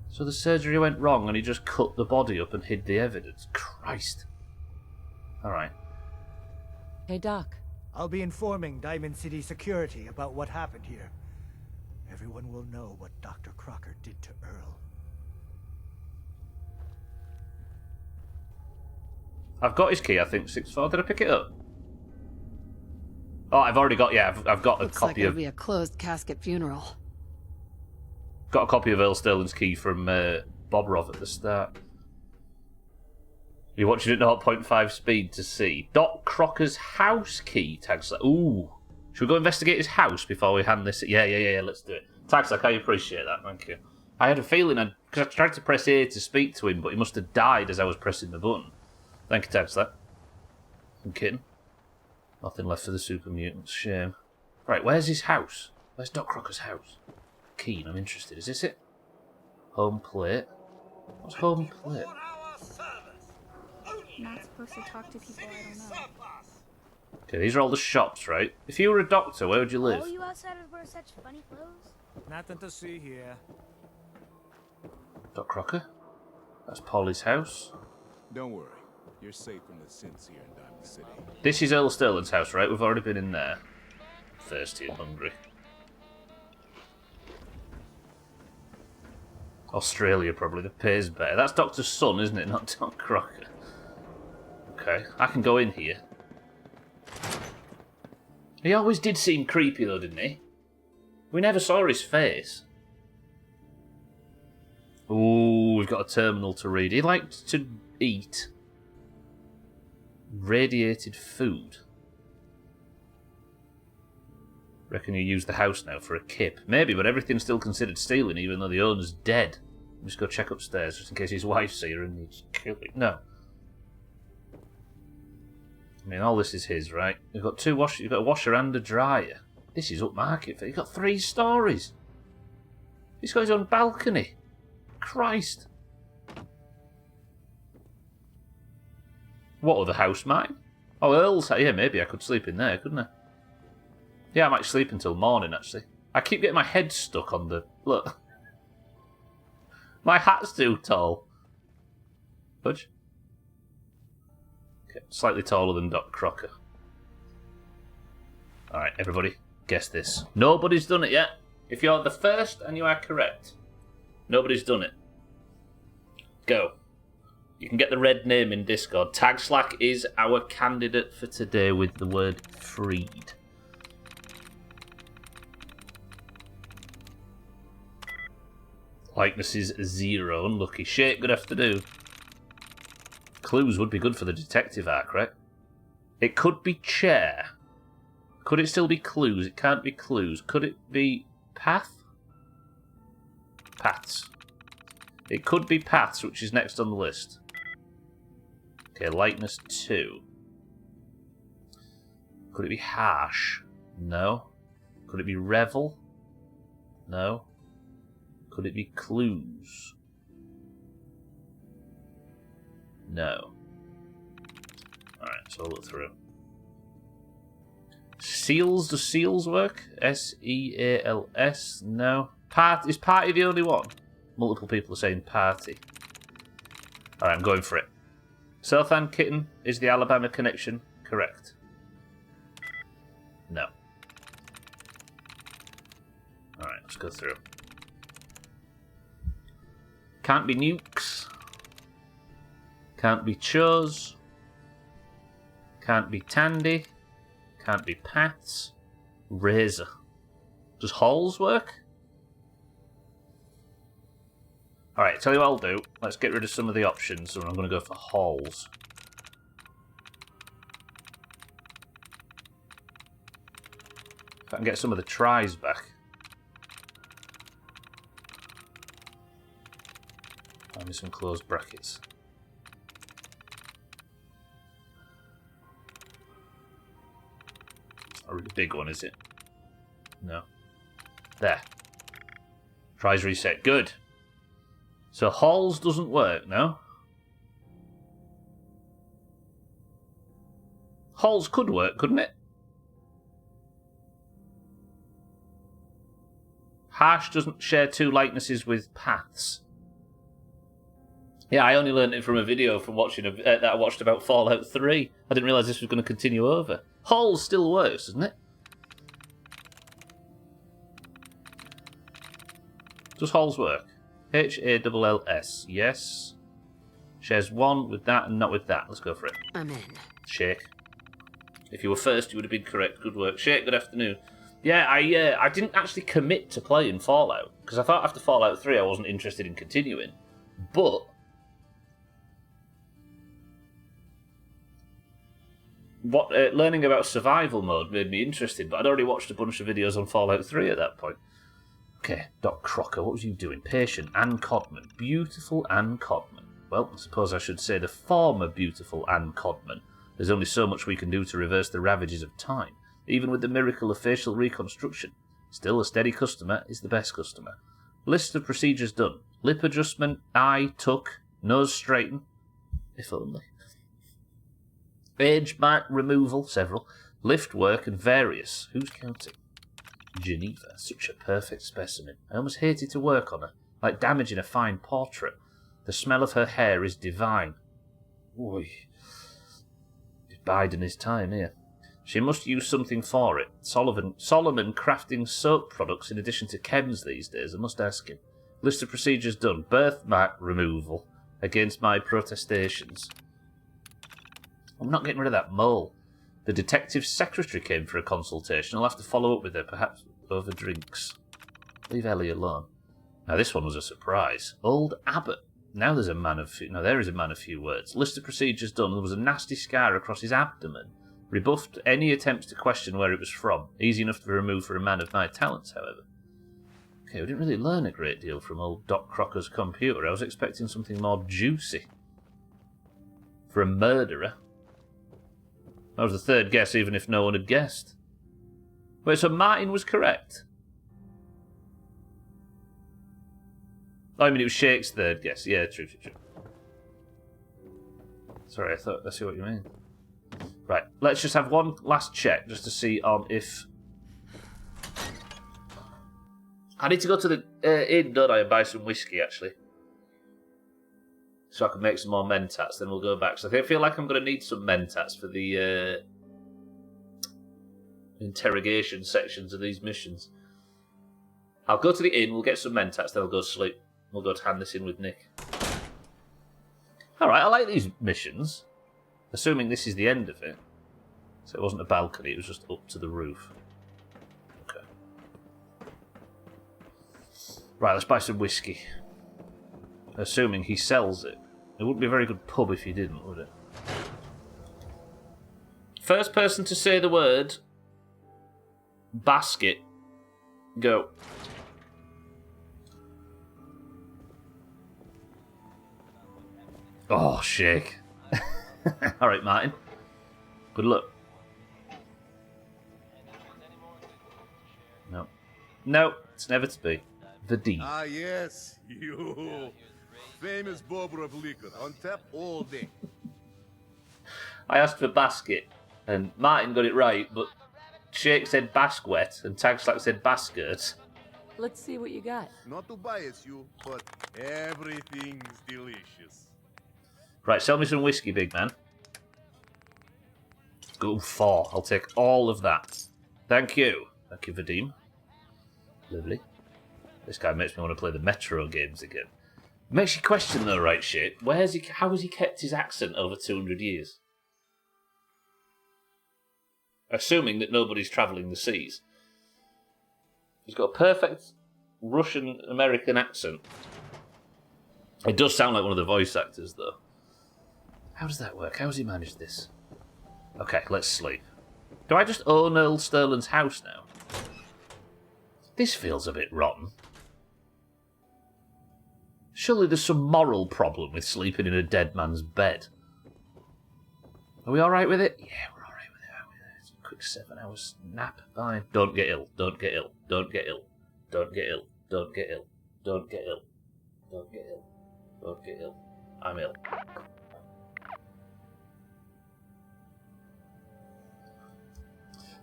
So the surgery went wrong and he just cut the body up and hid the evidence. Christ. Alright. Hey, Doc. I'll be informing Diamond City Security about what happened here. Everyone will know what Dr. Crocker did to Earl. I've got his key, I think. 6-4. Did I pick it up? Oh, I've already got... Yeah, I've got a Looks copy like it'll of... be a closed casket funeral. Got a copy of Earl Sterling's key from Bob Rov at the start. You're watching at 0.5 speed to see. Doc Crocker's house key, Tagslack. Ooh. Should we go investigate his house before we hand this? Yeah, let's do it. Tagslack, I appreciate that, thank you. I had a feeling, because I tried to press A to speak to him, but he must have died as I was pressing the button. Thank you, Tagslack. I'm kidding. Nothing left for the super mutants, shame. Right, where's his house? Where's Doc Crocker's house? Keen, I'm interested. Is this it? Home plate. What's home plate? Not supposed to talk to people I don't know. Okay, these are all the shops, right? If you were a doctor, where would you live? All you outsiders wear such funny clothes. Nothing to see here. Doc Crocker? That's Polly's house. Don't worry. You're safe from the synths here in Diamond City. This is Earl Sterling's house, right? We've already been in there. Thirsty and hungry. Australia, probably. The pay's better. That's Doctor's son, isn't it? Not Doc Crocker. Okay, I can go in here. He always did seem creepy, though, didn't he? We never saw his face. Ooh, we've got a terminal to read. He liked to eat radiated food. Reckon you use the house now for a kip. Maybe, but everything's still considered stealing, even though the owner's dead. Just go check upstairs, just in case his wife's here and needs killing. No. I mean, all this is his, right? You've got two wash. You've got a washer and a dryer. This is upmarket. You've got 3 stories. He's got his own balcony. Christ. What other house, mine? Oh, Earl's. Yeah, maybe I could sleep in there, couldn't I? Yeah, I might sleep until morning, actually. I keep getting my head stuck on the... Look. My hat's too tall. Budge? Okay, slightly taller than Doc Crocker. Alright, everybody, guess this. Nobody's done it yet. If you're the first and you are correct, nobody's done it. Go. You can get the red name in Discord. Tagslack is our candidate for today with the word freed. Likeness is 0. Unlucky. Shit, good afternoon. Clues would be good for the detective arc, right? It could be chair. Could it still be clues? It can't be clues. Could it be path? Paths. It could be paths, which is next on the list. Okay, lightness 2. Could it be harsh? No. Could it be revel? No. Could it be clues? No. Alright, so I'll look through. Seals? Does seals work? S-E-A-L-S? No. Is party the only one? Multiple people are saying party. Alright, I'm going for it. Southland Kitten is the Alabama connection correct? No. Alright, let's go through. Can't be nukes. Can't be chos. Can't be Tandy. Can't be Pats. Razor. Does Halls work? Alright, tell you what I'll do. Let's get rid of some of the options, so I'm going to go for Halls. If I can get some of the tries back. Find me some closed brackets. A really big one, is it? No. There. Tries reset. Good. So Halls doesn't work, no? Halls could work, couldn't it? Harsh doesn't share 2 likenesses with paths. Yeah, I only learned it from a video from watching that I watched about Fallout 3. I didn't realise this was going to continue over. Halls still works, doesn't it? Does Halls work? H-A-L-L-S. Yes. Shares 1 with that and not with that. Let's go for it. I'm in. Shake. If you were first, you would have been correct. Good work. Shake, good afternoon. Yeah, I didn't actually commit to playing Fallout, because I thought after Fallout 3 I wasn't interested in continuing. But learning about survival mode made me interested, but I'd already watched a bunch of videos on Fallout 3 at that point. Okay, Doc Crocker, what was you doing? Patient Anne Codman. Beautiful Anne Codman. Well, I suppose I should say the former beautiful Anne Codman. There's only so much we can do to reverse the ravages of time, even with the miracle of facial reconstruction. Still, a steady customer is the best customer. List of procedures done. Lip adjustment, eye, tuck, nose straighten. If only. Age mark removal, several. Lift work and various. Who's counting? Geneva, such a perfect specimen. I almost hated to work on her, like damaging a fine portrait. The smell of her hair is divine. Oy. He's biding his time here. She must use something for it. Solomon crafting soap products in addition to chems these days. I must ask him. List of procedures done. Birthmark removal against my protestations. I'm not getting rid of that mole. The detective's secretary came for a consultation. I'll have to follow up with her, perhaps over drinks. Leave Ellie alone. Now this one was a surprise. Old Abbott. Now there's a man of few... No, there is a man of few words. List of procedures done. There was a nasty scar across his abdomen. Rebuffed any attempts to question where it was from. Easy enough to remove for a man of my talents, however. Okay, we didn't really learn a great deal from old Doc Crocker's computer. I was expecting something more juicy. For a murderer. That was the third guess, even if no one had guessed. Wait, so Martin was correct? Oh, I mean, it was Shake's third guess. Yeah, true. Sorry, I see what you mean. Right, let's just have one last check, just to see on if... I need to go to the inn, don't I, and buy some whiskey, actually. So I can make some more mentats, then we'll go back. So I feel like I'm going to need some mentats for the interrogation sections of these missions. I'll go to the inn, we'll get some mentats, then I'll go sleep. We'll go to hand this in with Nick. Alright, I like these missions. Assuming this is the end of it. So it wasn't a balcony, it was just up to the roof. Okay. Right, let's buy some whiskey. Assuming he sells it. It wouldn't be a very good pub if he didn't, would it? First person to say the word basket, go. Oh, shake. Alright, Martin. Good luck. No. No, it's never to be. Vadim. Ah, yes. You. Famous bobber of liquor. On tap all day. I asked for basket, and Martin got it right, but Shake said basquet, and Tagslack said basket. Let's see what you got. Not to bias you, but everything's delicious. Right, sell me some whiskey, big man. Let's go 4. I'll take all of that. Thank you. Thank you, Vadim. Lovely. This guy makes me want to play the Metro games again. Makes you question though, right, shit? How has he kept his accent over 200 years? Assuming that nobody's travelling the seas. He's got a perfect Russian-American accent. It does sound like one of the voice actors, though. How does that work? How has he managed this? Okay, let's sleep. Do I just own Earl Sterling's house now? This feels a bit rotten. Surely there's some moral problem with sleeping in a dead man's bed. Are we alright with it? Yeah, we're alright with it. It's a quick 7 hours nap. Fine. Don't get ill. Don't get ill. Don't get ill. Don't get ill. Don't get ill. Don't get ill. Don't get ill. Don't get ill. I'm ill.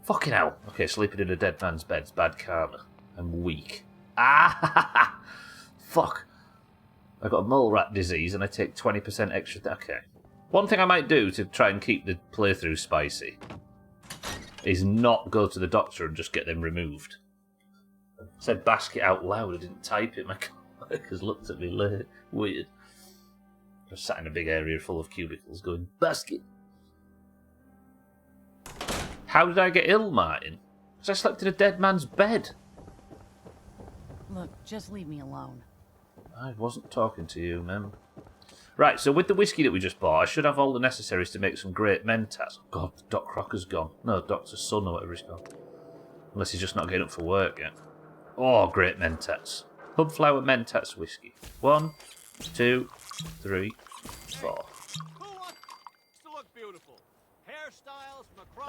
Fucking hell. Okay, sleeping in a dead man's bed's bad karma. I'm weak. Ah! Fuck. I got a mole rat disease and I take 20% extra... Okay. One thing I might do to try and keep the playthrough spicy is not go to the doctor and just get them removed. I said basket out loud, I didn't type it. My coworkers looked at me weird. I was sat in a big area full of cubicles going, basket. How did I get ill, Martin? Because I slept in a dead man's bed. Look, just leave me alone. I wasn't talking to you, ma'am. Right, so with the whiskey that we just bought, I should have all the necessaries to make some great mentats. Oh God, Doc Crocker's gone. No, Doctor's son or whatever he's gone. Unless he's just not getting up for work yet. Oh, great mentats. Hubflower mentats whiskey. 1, 2, 3, 4.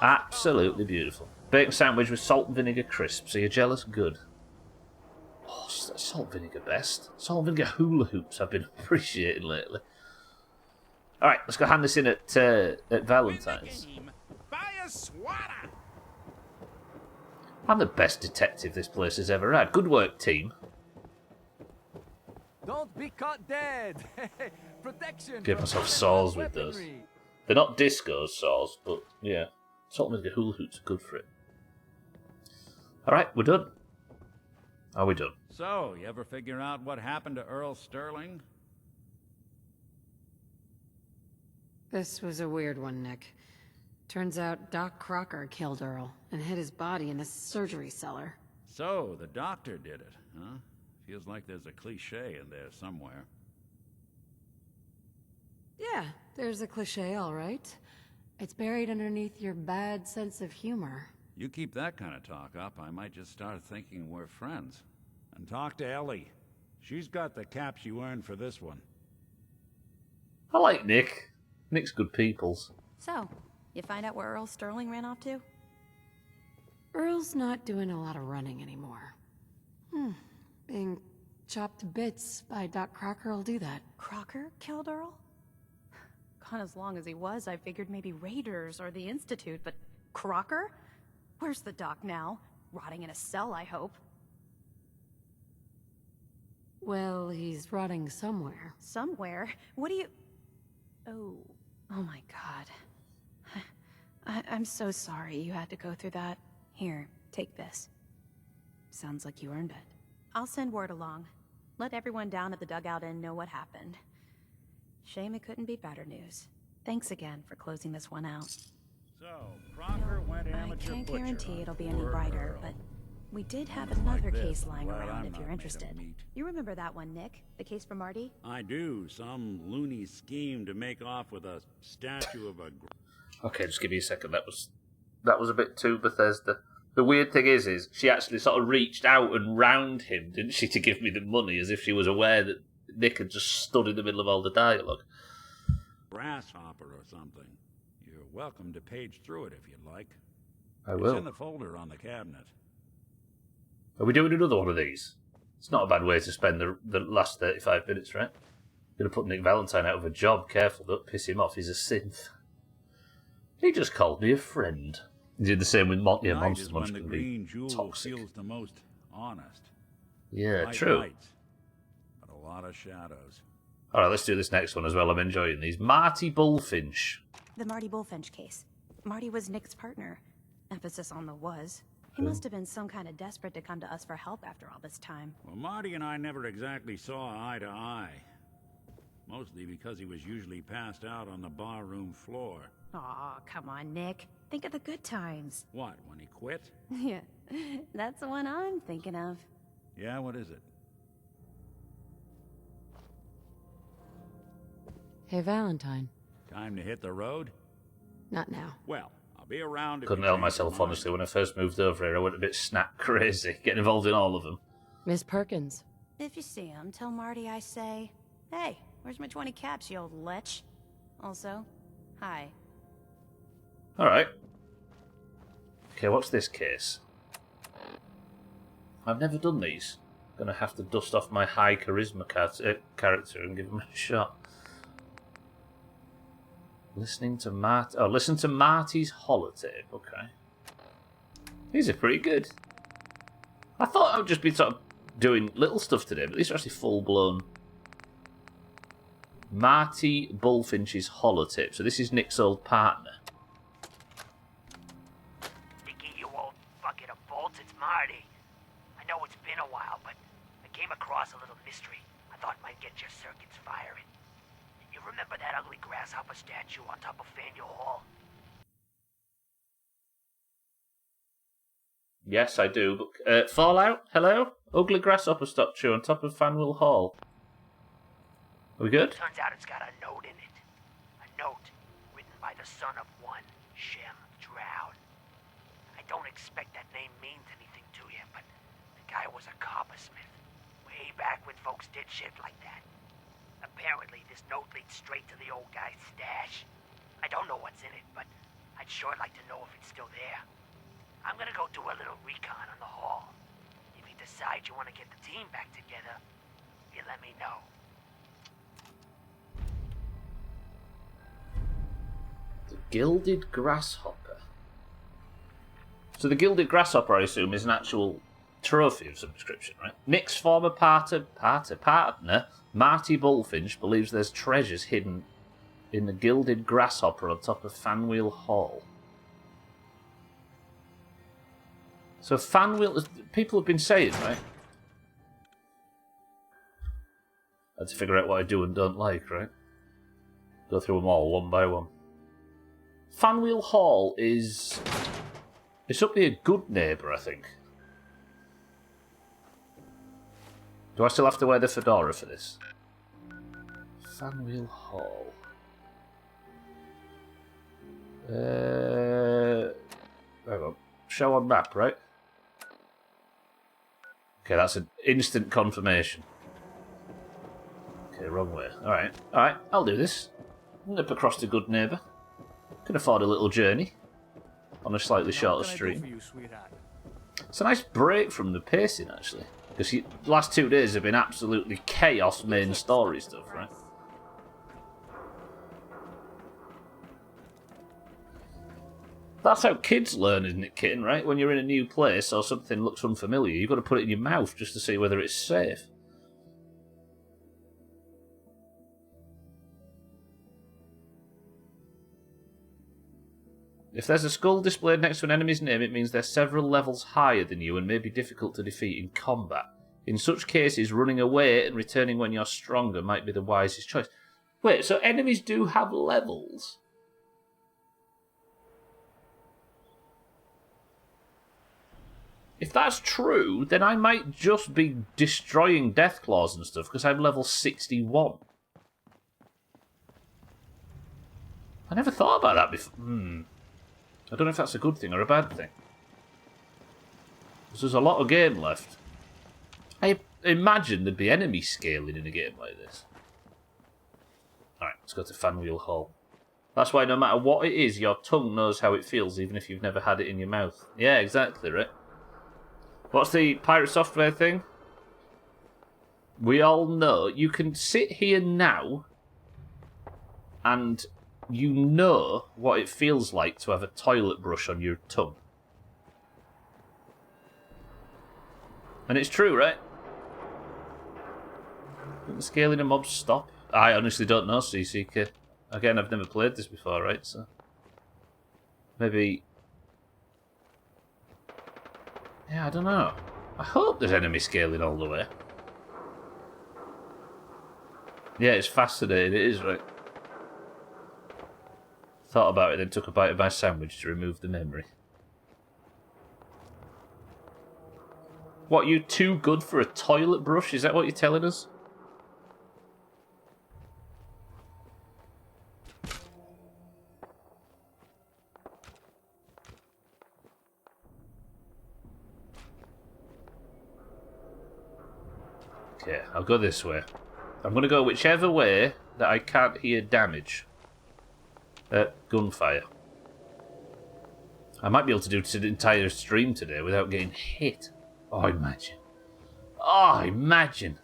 Absolutely beautiful. Bacon sandwich with salt and vinegar crisps. Are you jealous? Good. Oh, salt vinegar best. Salt vinegar hula hoops I've been appreciating lately. Alright, let's go hand this in at Valentine's. I'm the best detective this place has ever had. Good work, team. Don't be caught dead. Protection. Give myself saws with those. They're not disco saws, but yeah. Salt and vinegar hula hoops are good for it. Alright, we're done. Are we done? So, you ever figure out what happened to Earl Sterling? This was a weird one, Nick. Turns out Doc Crocker killed Earl and hid his body in a surgery cellar. So, the doctor did it, huh? Feels like there's a cliche in there somewhere. Yeah, there's a cliche, all right. It's buried underneath your bad sense of humor. You keep that kind of talk up, I might just start thinking we're friends. And talk to Ellie. She's got the caps you earned for this one. I like Nick. Nick's good peoples. So, you find out where Earl Sterling ran off to? Earl's not doing a lot of running anymore. Being chopped to bits by Doc Crocker will do that. Crocker killed Earl? Gone as long as he was, I figured maybe Raiders or the Institute, but Crocker? Where's the doc now? Rotting in a cell, I hope. Well, he's rotting somewhere. Somewhere? What do you... Oh my God. I'm so sorry you had to go through that. Here, take this. Sounds like you earned it. I'll send word along. Let everyone down at the Dugout Inn know what happened. Shame it couldn't be better news. Thanks again for closing this one out. So, Crocker went amateur I can't butcher guarantee on it'll be any poor brighter, Earl. but we did have another Like this, case lying glad around I'm if not you're made of interested. meat. You remember that one, Nick? The case for Marty? I do. Some loony scheme to make off with a statue of a... Okay, just give me a second. That was a bit too Bethesda. The weird thing is she actually sort of reached out and round him, didn't she, to give me the money, as if she was aware that Nick had just stood in the middle of all the dialogue. grasshopper or something. You're welcome to page through it if you'd like. I will. It's in the folder on the cabinet. Are we doing another one of these? It's not a bad way to spend the last 35 minutes, right? Gonna put Nick Valentine out of a job. Careful, don't piss him off. He's a synth. He just called me a friend. He did the same with Night Monster is Munch when the can green be jewel toxic. feels the most honest. Yeah, Bright true. lights, but a lot of shadows. Alright, let's do this next one as well. I'm enjoying these. Marty Bullfinch. The Marty Bullfinch case. Marty was Nick's partner. Emphasis on the was. He Cool. must have been some kind of desperate to come to us for help after all this time. Well, Marty and I never exactly saw eye to eye. Mostly because he was usually passed out on the barroom floor. Aw, come on, Nick. Think of the good times. What, when he quit? Yeah, that's the one I'm thinking of. Yeah, what is it? Hey, Valentine. Time to hit the road? Not now. Well, I'll be around if Couldn't you help change myself, your mind. honestly. When I first moved over here, I went a bit snap crazy, getting involved in all of them. Miss Perkins. If you see him, tell Marty I say, hey, where's my 20 caps, you old lech? Also, hi. Alright. Okay, what's this case? I've never done these. Gonna have to dust off my high charisma character and give him a shot. Listen to Marty's holotape. Okay. These are pretty good. I thought I would just be sort of doing little stuff today, but these are actually full-blown. Marty Bullfinch's holotape. So this is Nick's old partner. Nicky, you old bucket of bolts, it's Marty. I know it's been a while, but I came across a little mystery I thought might get your circuits firing. You remember that ugly grasshopper statue on top of Faneuil Hall? Yes, I do. But, Fallout? Hello? Ugly grasshopper statue on top of Faneuil Hall. Are we good? Turns out it's got a note in it. A note written by the son of one Shem Drown. I don't expect that name means anything to you, but the guy was a coppersmith. Way back when folks did shit like that. Apparently, this note leads straight to the old guy's stash. I don't know what's in it, but I'd sure like to know if it's still there. I'm gonna go do a little recon on the hall. If you decide you want to get the team back together, you let me know. The Gilded Grasshopper. So the Gilded Grasshopper, I assume, is an actual trophy of some description, right? Nick's former partner, Marty Bullfinch, believes there's treasures hidden in the Gilded Grasshopper on top of Faneuil Hall. So Faneuil, people have been saying, right? I had to figure out what I do and don't like, right? Go through them all one by one. Faneuil Hall is... It's up near Good Neighbour, I think. Do I still have to wear the fedora for this? Faneuil Hall. Hang on. Show on map, right? Okay, that's an instant confirmation. Okay, wrong way. Alright, I'll do this. Nip across to Good Neighbour. Can afford a little journey on a slightly shorter stream. It's a nice break from the pacing, actually. Because the last 2 days have been absolutely chaos main story stuff, right? That's how kids learn, isn't it, kitten, right? When you're in a new place or something looks unfamiliar, you've got to put it in your mouth just to see whether it's safe. If there's a skull displayed next to an enemy's name, it means they're several levels higher than you and may be difficult to defeat in combat. In such cases, running away and returning when you're stronger might be the wisest choice. Wait, so enemies do have levels? If that's true, then I might just be destroying Deathclaws and stuff because I'm level 61. I never thought about that before. I don't know if that's a good thing or a bad thing. There's a lot of game left. I imagine there'd be enemy scaling in a game like this. Alright, let's go to Faneuil Hall. That's why no matter what it is, your tongue knows how it feels even if you've never had it in your mouth. Yeah, exactly, right? What's the pirate software thing? We all know you can sit here now and you know what it feels like to have a toilet brush on your tongue. And it's true, right? Didn't the scaling of mobs stop? I honestly don't know, CCK. Again, I've never played this before, right? So maybe... Yeah, I don't know. I hope there's enemy scaling all the way. Yeah, it's fascinating, it is, right? Thought about it, then took a bite of my sandwich to remove the memory. What, you too good for a toilet brush? Is that what you're telling us? Okay, I'll go this way. I'm going to go whichever way that I can't hear damage. Gunfire. I might be able to do an entire stream today without getting hit. Oh, imagine. Oh, imagine.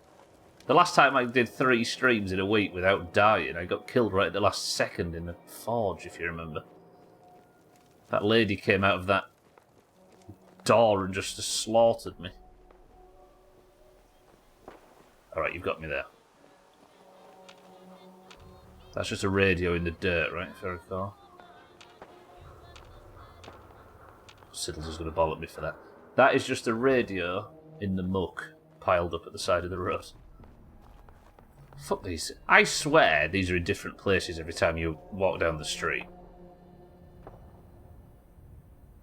The last time I did 3 streams in a week without dying, I got killed right at the last second in the forge, if you remember. That lady came out of that door and just slaughtered me. Alright, you've got me there. That's just a radio in the dirt, right, if I recall. Siddles is going to ball at me for that. That is just a radio in the muck piled up at the side of the road. Fuck these. I swear these are in different places every time you walk down the street.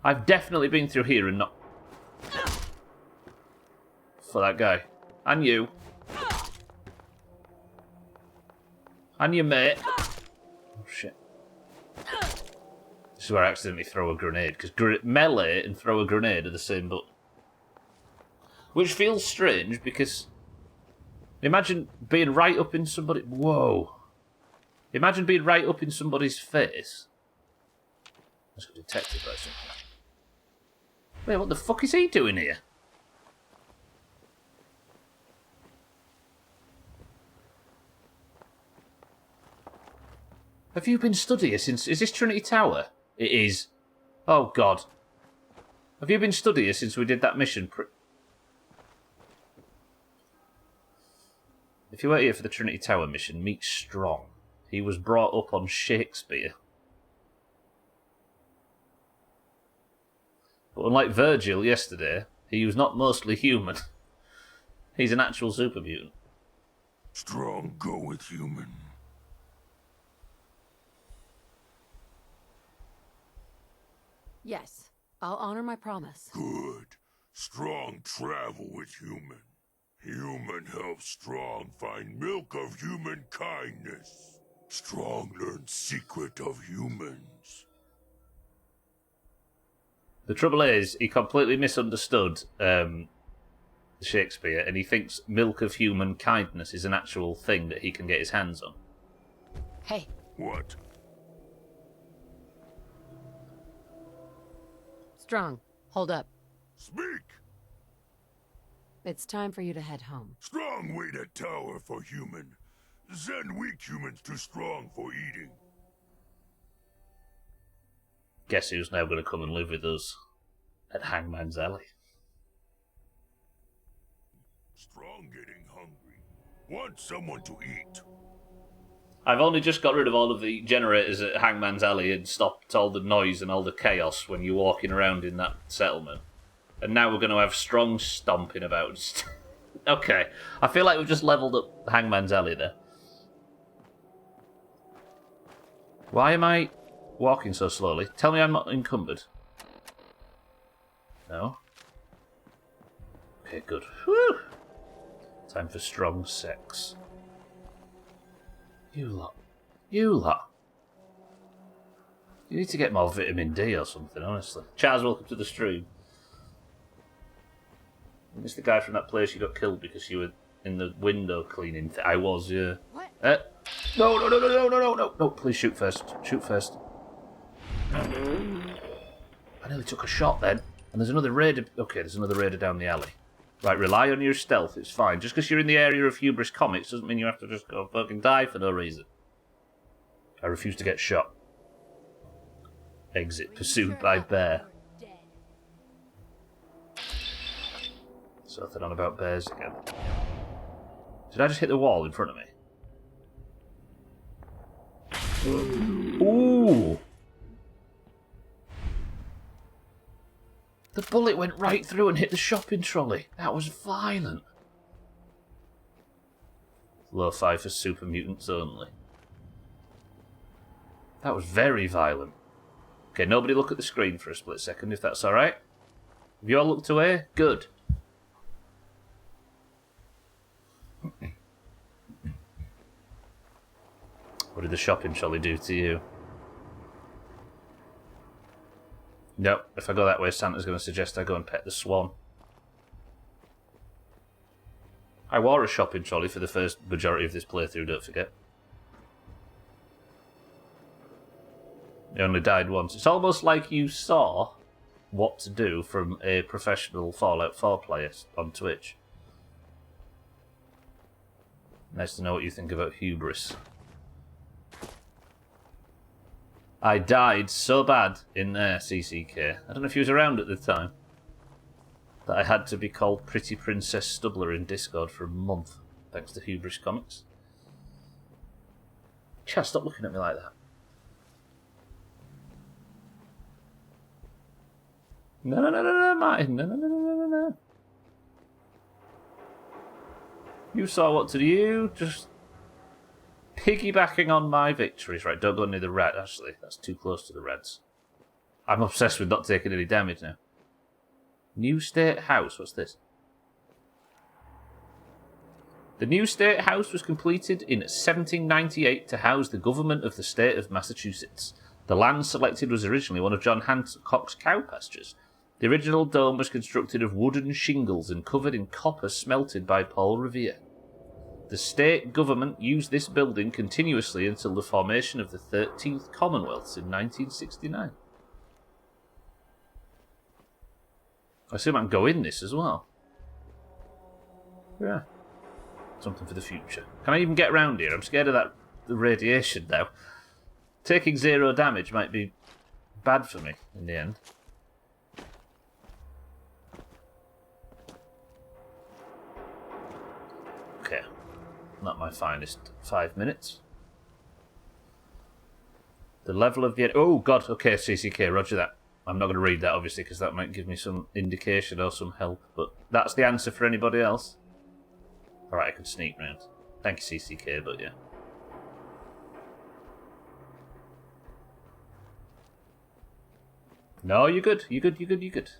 I've definitely been through here and not... for that guy. And you. And your mate. Oh, shit. This is where I accidentally throw a grenade, because melee and throw a grenade are the same button. Which feels strange, because... Imagine being right up in somebody... Whoa. Imagine being right up in somebody's face. I just got detected by something. Wait, what the fuck is he doing here? Have you been studying since... Is this Trinity Tower? It is. Oh, God. Have you been studying since we did that mission? If you weren't here for the Trinity Tower mission, meet Strong. He was brought up on Shakespeare. But unlike Virgil yesterday, he was not mostly human. He's an actual super mutant. Strong go with human. Yes, I'll honor my promise. Good. Strong travel with human. Human helps Strong find milk of human kindness. Strong learns secret of humans. The trouble is, he completely misunderstood Shakespeare, and he thinks milk of human kindness is an actual thing that he can get his hands on. Hey. What? Strong, hold up. Speak! It's time for you to head home. Strong wait at tower for human. Send weak humans to Strong for eating. Guess who's now going to come and live with us at Hangman's Alley? Strong getting hungry. Want someone to eat. I've only just got rid of all of the generators at Hangman's Alley and stopped all the noise and all the chaos when you're walking around in that settlement. And now we're going to have Strong stomping about. Okay, I feel like we've just leveled up Hangman's Alley there. Why am I walking so slowly? Tell me I'm not encumbered. No? Okay, good. Whew. Time for strong sex. You lot. You lot. You need to get more vitamin D or something, honestly. Chaz, welcome to the stream. It's the guy from that place you got killed because you were in the window cleaning. I was, yeah. What? No, please shoot first. Shoot first. I nearly took a shot then. And there's another raider. Okay, there's another raider down the alley. Right, rely on your stealth. It's fine. Just because you're in the area of hubris comics doesn't mean you have to just go fucking die for no reason. I refuse to get shot. Exit pursued by bear. Something on about bears again. Did I just hit the wall in front of me? Ooh! The bullet went right through and hit the shopping trolley. That was violent. Low 5 for super mutants only. That was very violent. Okay, nobody look at the screen for a split second, if that's alright. Have you all looked away? Good. What did the shopping trolley do to you? No, if I go that way, Santa's going to suggest I go and pet the swan. I wore a shopping trolley for the first majority of this playthrough, don't forget. I only died once. It's almost like you saw what to do from a professional Fallout 4 player on Twitch. Nice to know what you think about hubris. I died so bad in there, CCK. I don't know if he was around at the time. That I had to be called Pretty Princess Stubbler in Discord for a month, thanks to Hubris Comics. Chaz, stop looking at me like that. No, Martin. No. You saw what to do. Just piggybacking on my victories. Right, don't go near the red. Actually, that's too close to the reds. I'm obsessed with not taking any damage now. New State House. What's this? The new State House was completed in 1798 to house the government of the state of Massachusetts. The land selected was originally one of John Hancock's cow pastures. The original dome was constructed of wooden shingles and covered in copper smelted by Paul Revere. The state government used this building continuously until the formation of the 13th Commonwealth in 1969. I assume I can go in this as well. Yeah. Something for the future. Can I even get around here? I'm scared of the radiation now. Taking 0 damage might be bad for me in the end. Okay. Not my finest 5 minutes. The level of the... Oh, God. Okay, CCK, roger that. I'm not going to read that, obviously, because that might give me some indication or some help. But that's the answer for anybody else. Alright, I can sneak round. Thank you, CCK, but yeah. No, you're good. You're good, you're good, you're good.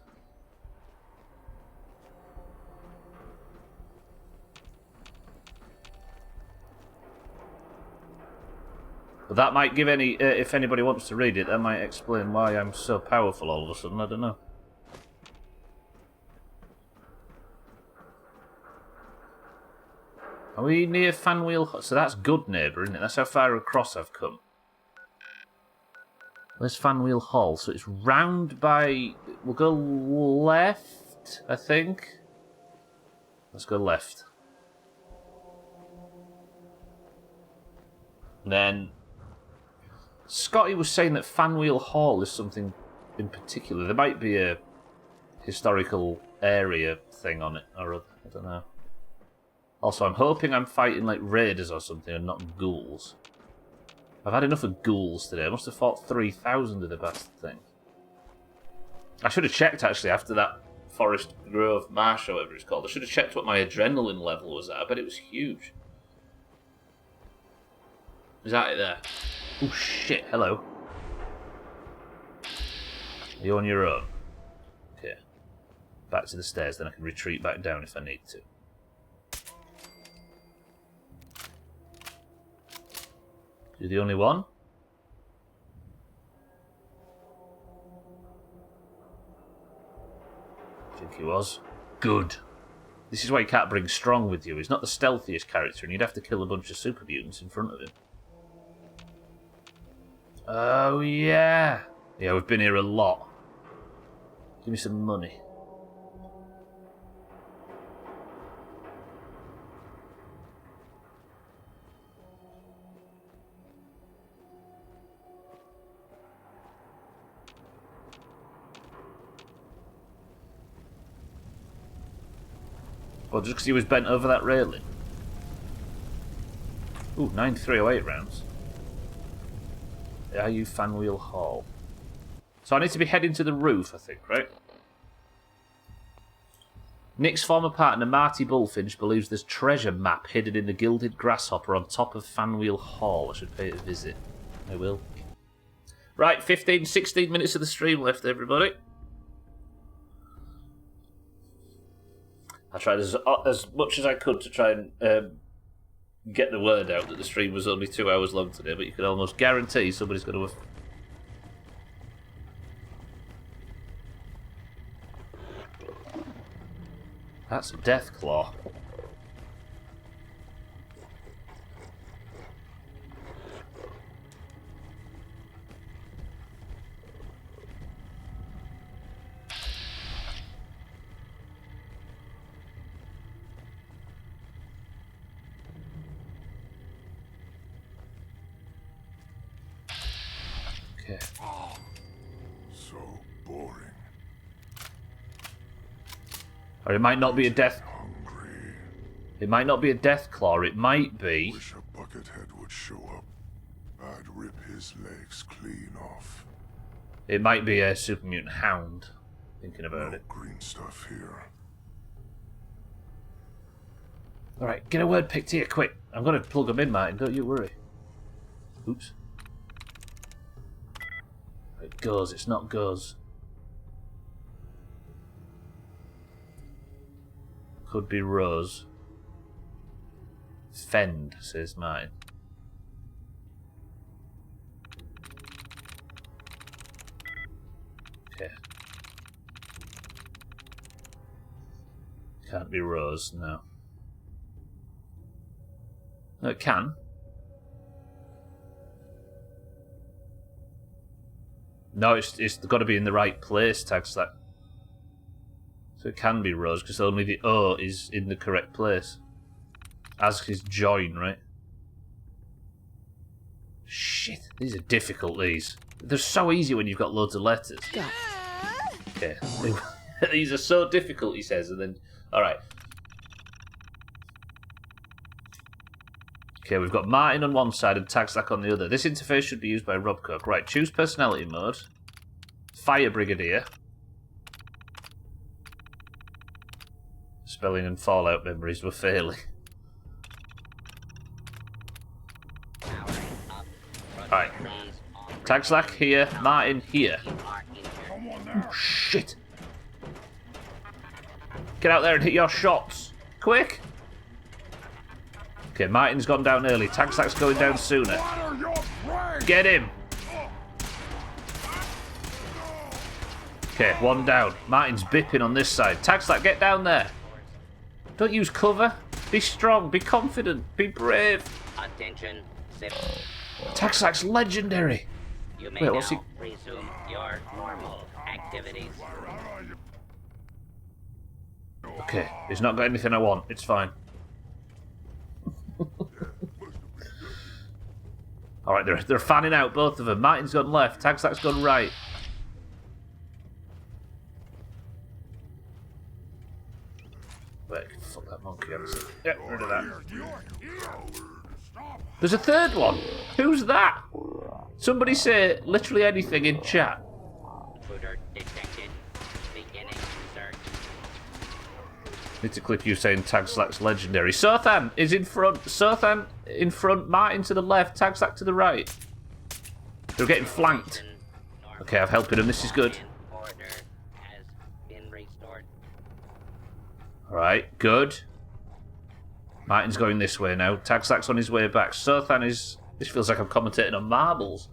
But that might give any... if anybody wants to read it, that might explain why I'm so powerful all of a sudden. I don't know. Are we near Fanwheel? So that's Good Neighbour, isn't it? That's how far across I've come. Where's Fanwheel Hall? So it's round by... We'll go left, I think. Let's go left. And then... Scotty was saying that Fanwheel Hall is something in particular. There might be a historical area thing on it, or I don't know. Also, I'm hoping I'm fighting like raiders or something and not ghouls. I've had enough of ghouls today. I must have fought 3,000 of the bastard thing. I should have checked actually after that Forest Grove Marsh or whatever it's called. I should have checked what my adrenaline level was at. I bet it was huge. Is that it there? Oh shit, hello. Are you on your own? Okay. Back to the stairs, then I can retreat back down if I need to. You're the only one? I think he was. Good. This is why you can't bring Strong with you. He's not the stealthiest character and you'd have to kill a bunch of super mutants in front of him. Oh, yeah. Yeah, we've been here a lot. Give me some money. Well, just because he was bent over that railing. Ooh, 9308 rounds. Are you Fanwheel Hall? So I need to be heading to the roof, I think, right? Nick's former partner, Marty Bullfinch, believes there's treasure map hidden in the Gilded Grasshopper on top of Fanwheel Hall. I should pay it a visit. I will. Right, 15, 16 minutes of the stream left, everybody. I tried as much as I could to try and get the word out that the stream was only 2 hours long today, but you can almost guarantee somebody's going to... That's a death claw. Okay. So boring. Or it might not be a death... It might not be a death claw, it might be... Wish a buckethead would show up. I'd rip his legs clean off. It might be a super mutant hound, thinking about it. Green stuff here. Alright, get a word picked here, quick. I'm going to plug them in, Martin, don't you worry. Oops. It goes, it's not goes. Could be Rose. Fend, says Martin. Okay. Can't be Rose, no. No, it can. No, it's got to be in the right place, tags that. So it can be Rose, because only the O is in the correct place. As is join, right? Shit, these are difficult, these. They're so easy when you've got loads of letters. Okay. These are so difficult, he says, and then... Alright. Okay, we've got Martin on one side and Tagslack on the other. This interface should be used by Rob Cook. Right, choose personality mode. Fire Brigadier. Spelling and Fallout memories were failing. Alright. Tagslack here, Martin here. Oh, shit. Get out there and hit your shots. Quick. Okay, Martin's gone down early. Tagslack's going down sooner. Get him. Okay, one down. Martin's bipping on this side. Tagslack, get down there. Don't use cover. Be strong. Be confident. Be brave. Attention. Tagslack's legendary. You may Wait, what's he? resume your normal activities. Okay, he's not got anything I want. It's fine. Alright, they're fanning out, both of them. Martin's gone left. Tagslack's gone right. Wait, fuck that monkey. Yeah, rid of that. There's a third one. Who's that? Somebody say literally anything in chat. Intruder detected. Beginning search. Need to clip you saying Tagslack's legendary. Sothan is in front. Sothan in front. Martin to the left. Tagslack to the right. They're getting flanked. Okay, I've helped him. This is good. Alright, good. Martin's going this way now. Tagslack's on his way back. Sothan is... This feels like I'm commentating on marbles.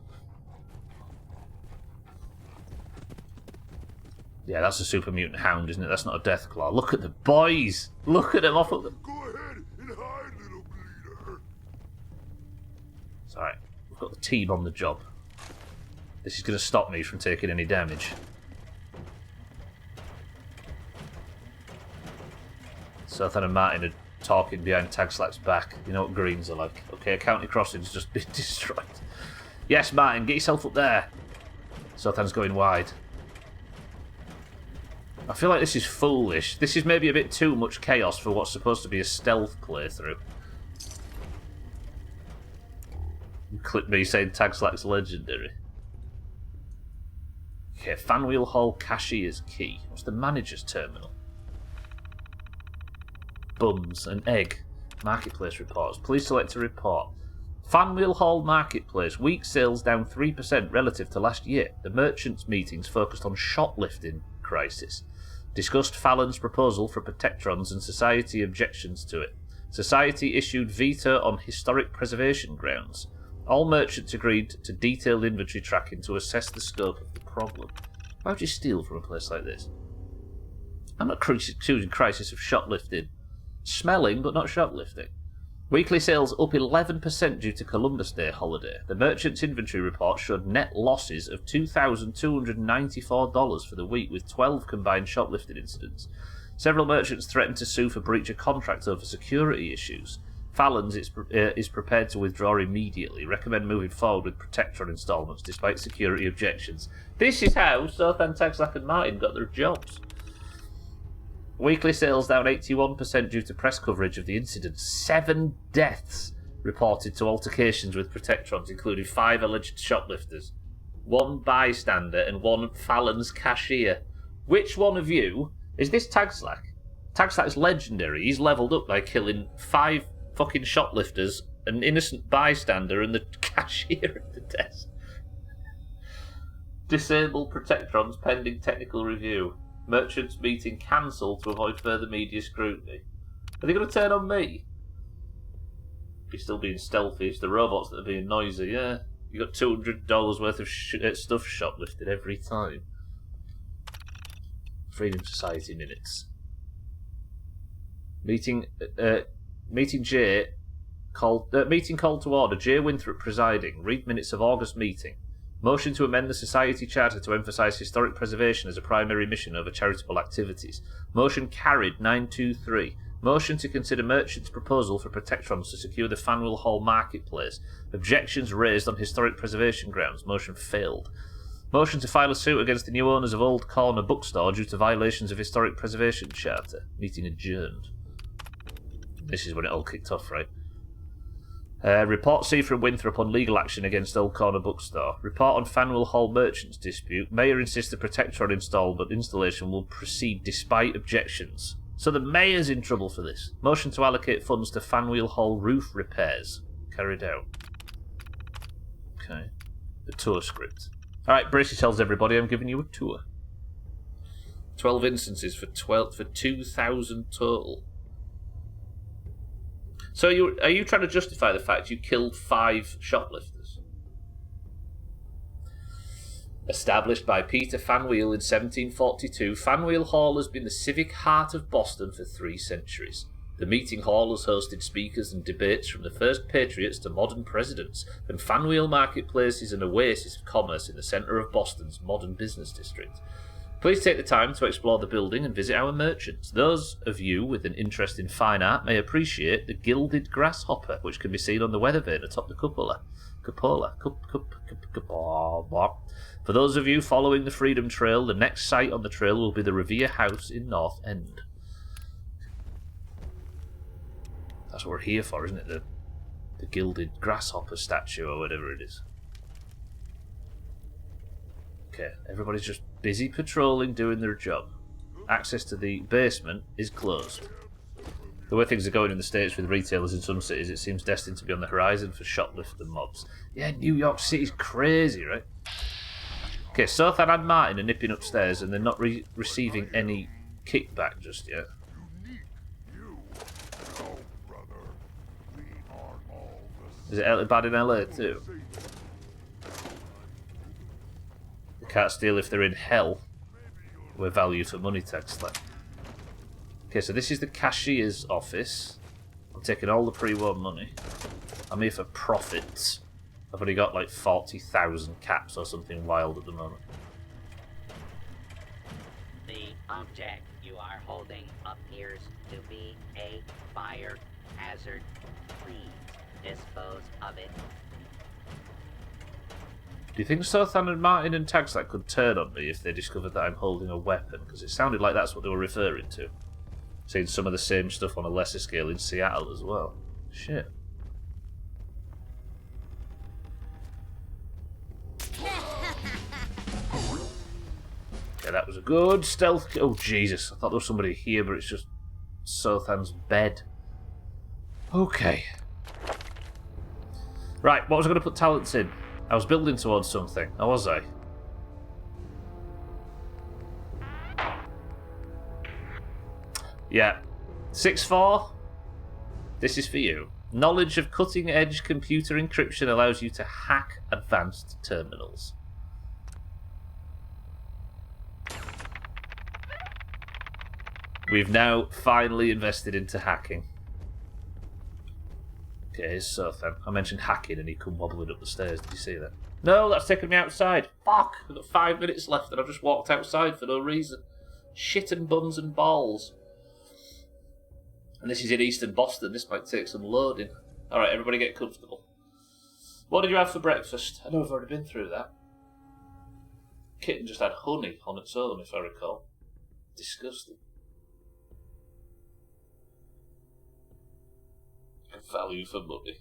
Yeah, that's a super mutant hound, isn't it? That's not a Deathclaw. Look at the boys! Look at them off at the... Go ahead and hide, little bleeder. It's alright. We've got the team on the job. This is going to stop me from taking any damage. Sothan and Martin are talking behind Tagslack's back. You know what greens are like. Okay, County Crossing's just been destroyed. Yes, Martin, get yourself up there. Sothan's going wide. I feel like this is foolish. This is maybe a bit too much chaos for what's supposed to be a stealth playthrough. You clip me saying Tagslack's legendary. Okay, Fanwheel Hall cashier's key. What's the manager's terminal? Bums, an egg. Marketplace reports. Please select a report. Fanwheel Hall Marketplace. Week sales down 3% relative to last year. The merchants' meetings focused on shoplifting crisis. Discussed Fallon's proposal for protectrons and society objections to it. Society issued veto on historic preservation grounds. All merchants agreed to detailed inventory tracking to assess the scope of the problem. Why would you steal from a place like this? I'm not choosing crisis of shoplifting. Smelling, but not shoplifting. Weekly sales up 11% due to Columbus Day holiday. The merchant's inventory report showed net losses of $2,294 for the week, with 12 combined shoplifting incidents. Several merchants threatened to sue for breach of contract over security issues. Fallon's is prepared to withdraw immediately. Recommend moving forward with Protectron installments despite security objections. This is how Sothan, Tagslack and Martin got their jobs. Weekly sales down 81% due to press coverage of the incident. 7 deaths reported to altercations with Protectrons, including 5 alleged shoplifters, 1 bystander, and 1 Fallon's cashier. Which one of you is this Tagslack? Tagslack's legendary. He's leveled up by killing 5 fucking shoplifters, an innocent bystander, and the cashier at the desk. Disable Protectrons pending technical review. Merchants meeting cancelled to avoid further media scrutiny. Are they going to turn on me? be still being stealthy. It's the robots that are being noisy, yeah. You got $200 worth of stuff shoplifted every time. Freedom Society minutes. Meeting J. Meeting called to order. J. Winthrop presiding. Read minutes of August meeting. Motion to amend the Society Charter to emphasise historic preservation as a primary mission over charitable activities. Motion carried 923. Motion to consider Merchant's proposal for Protectrons to secure the Faneuil Hall marketplace. Objections raised on historic preservation grounds. Motion failed. Motion to file a suit against the new owners of Old Corner Bookstore due to violations of historic preservation charter. Meeting adjourned. This is when it all kicked off, right? Report C from Winthrop on legal action against Old Corner Bookstore. Report on Faneuil Hall Merchants dispute. Mayor insists the Protectron installation will proceed despite objections. So the mayor's in trouble for this. Motion to allocate funds to Faneuil Hall roof repairs. Carried out. Okay. The tour script. Alright, brace yourselves everybody, I'm giving you a tour. 12 instances for 2,000 total. So are you trying to justify the fact you killed 5 shoplifters? Established by Peter Faneuil in 1742, Faneuil Hall has been the civic heart of Boston for 3 centuries. The meeting hall has hosted speakers and debates from the first patriots to modern presidents, and Faneuil Marketplace is an oasis of commerce in the centre of Boston's modern business district. Please take the time to explore the building and visit our merchants. Those of you with an interest in fine art may appreciate the gilded grasshopper, which can be seen on the weather vane atop the cupola. For those of you following the Freedom Trail, the next site on the trail will be the Revere House in North End. That's what we're here for, isn't it? The gilded grasshopper statue or whatever it is. Okay, everybody's just busy patrolling, doing their job. Access to the basement is closed. The way things are going in the States with retailers in some cities, it seems destined to be on the horizon for shoplifter mobs. Yeah, New York City's crazy, right? Okay, Sothan and Martin are nipping upstairs and they're not receiving any kickback just yet. Is it bad in LA too? They can't steal if they're in hell, where value for money tax left. Okay, so this is the cashier's office. I'm taking all the pre-war money. I'm here for profits. I've only got like 40,000 caps or something wild at the moment. The object you are holding appears to be a fire hazard. Please dispose of it. Do you think Sothan and Martin and Tagslack could turn on me if they discovered that I'm holding a weapon? Because it sounded like that's what they were referring to. Seeing some of the same stuff on a lesser scale in Seattle as well. Shit. Okay, that was a good stealth. Oh, Jesus. I thought there was somebody here, but it's just Sothan's bed. Okay. Right, what was I going to put talents in? I was building towards something. Or was I? Yeah. 6-4. This is for you. Knowledge of cutting-edge computer encryption allows you to hack advanced terminals. We've now finally invested into hacking. Okay, so then I mentioned hacking and he come wobbling up the stairs. Did you see that? No, that's taken me outside. Fuck! I've got 5 minutes left and I've just walked outside for no reason. Shit and buns and balls. And this is in Eastern Boston. This might take some loading. Alright, everybody get comfortable. What did you have for breakfast? I know I've already been through that. Kitten just had honey on its own, if I recall. Disgusting. Value for money.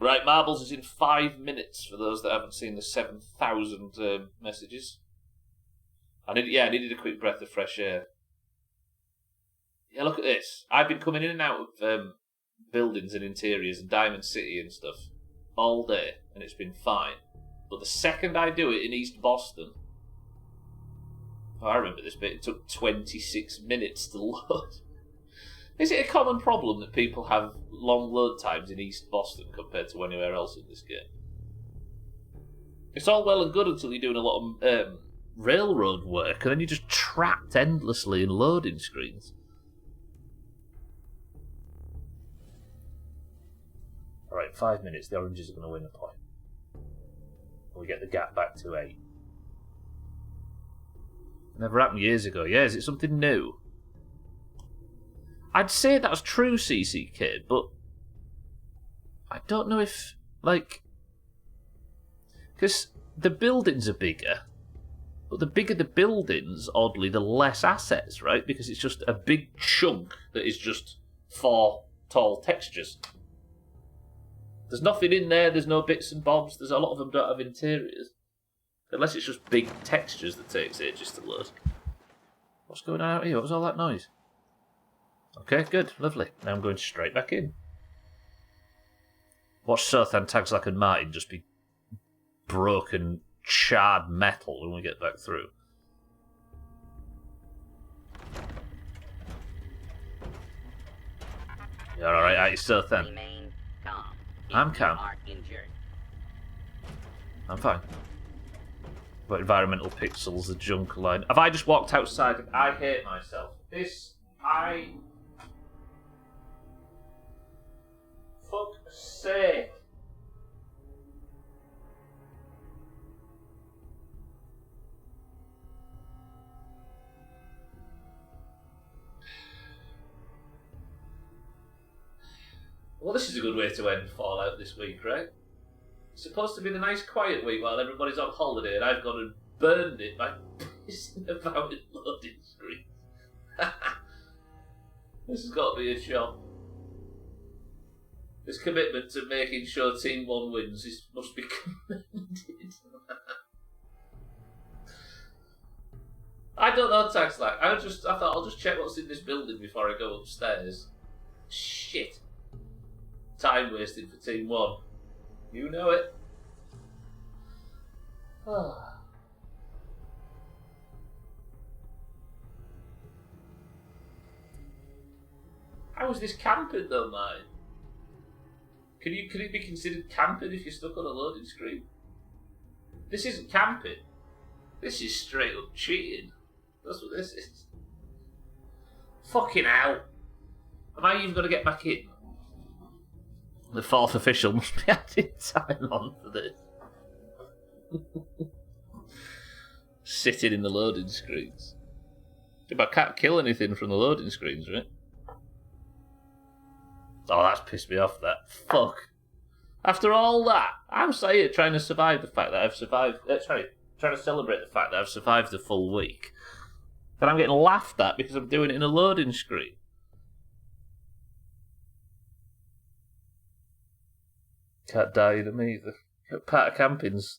Right, Marbles is in 5 minutes for those that haven't seen the 7,000 messages. I needed a quick breath of fresh air. Yeah, look at this. I've been coming in and out of buildings and interiors and Diamond City and stuff all day, and it's been fine. But the second I do it in East Boston, I remember this bit, it took 26 minutes to load. Is it a common problem that people have long load times in East Boston compared to anywhere else in this game? It's all well and good until you're doing a lot of railroad work, and then you're just trapped endlessly in loading screens. Alright, 5 minutes. The Oranges are going to win a point. We get the gap back to 8. Never happened years ago. Yeah, is it something new? I'd say that's true, CCK, but I don't know if, like... Because the buildings are bigger, but the bigger the buildings, oddly, the less assets, right? Because it's just a big chunk that is just 4 tall textures. There's nothing in there, there's no bits and bobs, there's a lot of them don't have interiors. Unless it's just big textures that takes ages to load. What's going on out here? What was all that noise? Okay, good, lovely. Now I'm going straight back in. Watch Sothan, Tagslack and Martin just be broken, charred metal when we get back through. You're alright, aren't you, Sothan? I'm calm. I'm fine. But environmental pixels, the junk line. Have I just walked outside and I hate myself? Fuck's sake. Well, this is a good way to end Fallout this week, right? It's supposed to be the nice quiet week while everybody's on holiday, and I've gone and burned it by pissing about in loading screens. This has got to be a job. This commitment to making sure Team 1 wins must be commended. I don't know, Tagslack. I thought I'll just check what's in this building before I go upstairs. Shit. Time wasted for Team 1. You know it. How is this camping though, mate? Can it be considered camping if you're stuck on a loading screen? This isn't camping. This is straight up cheating. That's what this is. Fucking hell. Am I even going to get back in? The 4th official must be adding time on for this. Sitting in the loading screens. I can't kill anything from the loading screens, right? Oh, that's pissed me off, that. Fuck. After all that, I'm saying trying to survive the fact that I've survived... trying to celebrate the fact that I've survived the full week. And I'm getting laughed at because I'm doing it in a loading screen. Can't die in them either. Part of camping's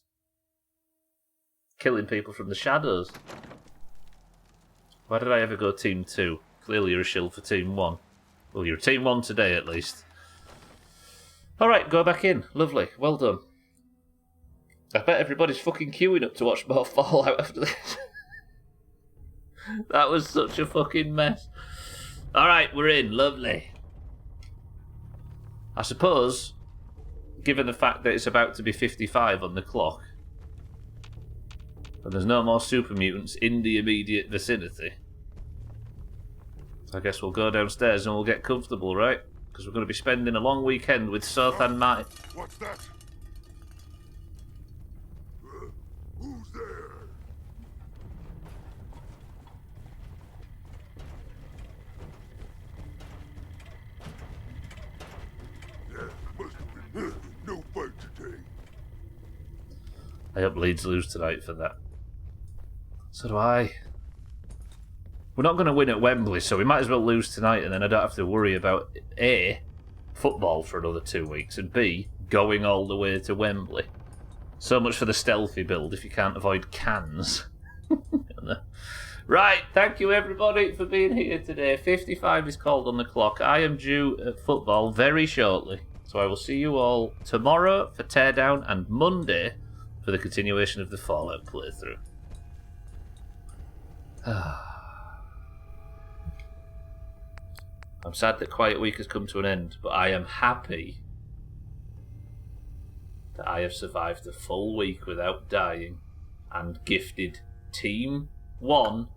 killing people from the shadows. Why did I ever go Team 2? Clearly you're a shill for Team 1. Well, you're Team 1 today, at least. Alright, go back in. Lovely. Well done. I bet everybody's fucking queuing up to watch more Fallout after this. That was such a fucking mess. Alright, we're in. Lovely. I suppose, given the fact that it's about to be 55 on the clock, and there's no more super mutants in the immediate vicinity, I guess we'll go downstairs and we'll get comfortable, right? Because we're going to be spending a long weekend with Soth and Martin. What's that? Who's there? Yeah, must have been no fight today. I hope Leeds lose tonight for that. So do I. We're not going to win at Wembley, so we might as well lose tonight, and then I don't have to worry about A, football for another 2 weeks, and B, going all the way to Wembley. So much for the stealthy build if you can't avoid cans. Right, thank you everybody for being here today. 55 is called on the clock. I am due at football very shortly, so I will see you all tomorrow for Teardown and Monday for the continuation of the Fallout playthrough. I'm sad that Quiet Week has come to an end, but I am happy that I have survived a full week without dying and gifted Team 1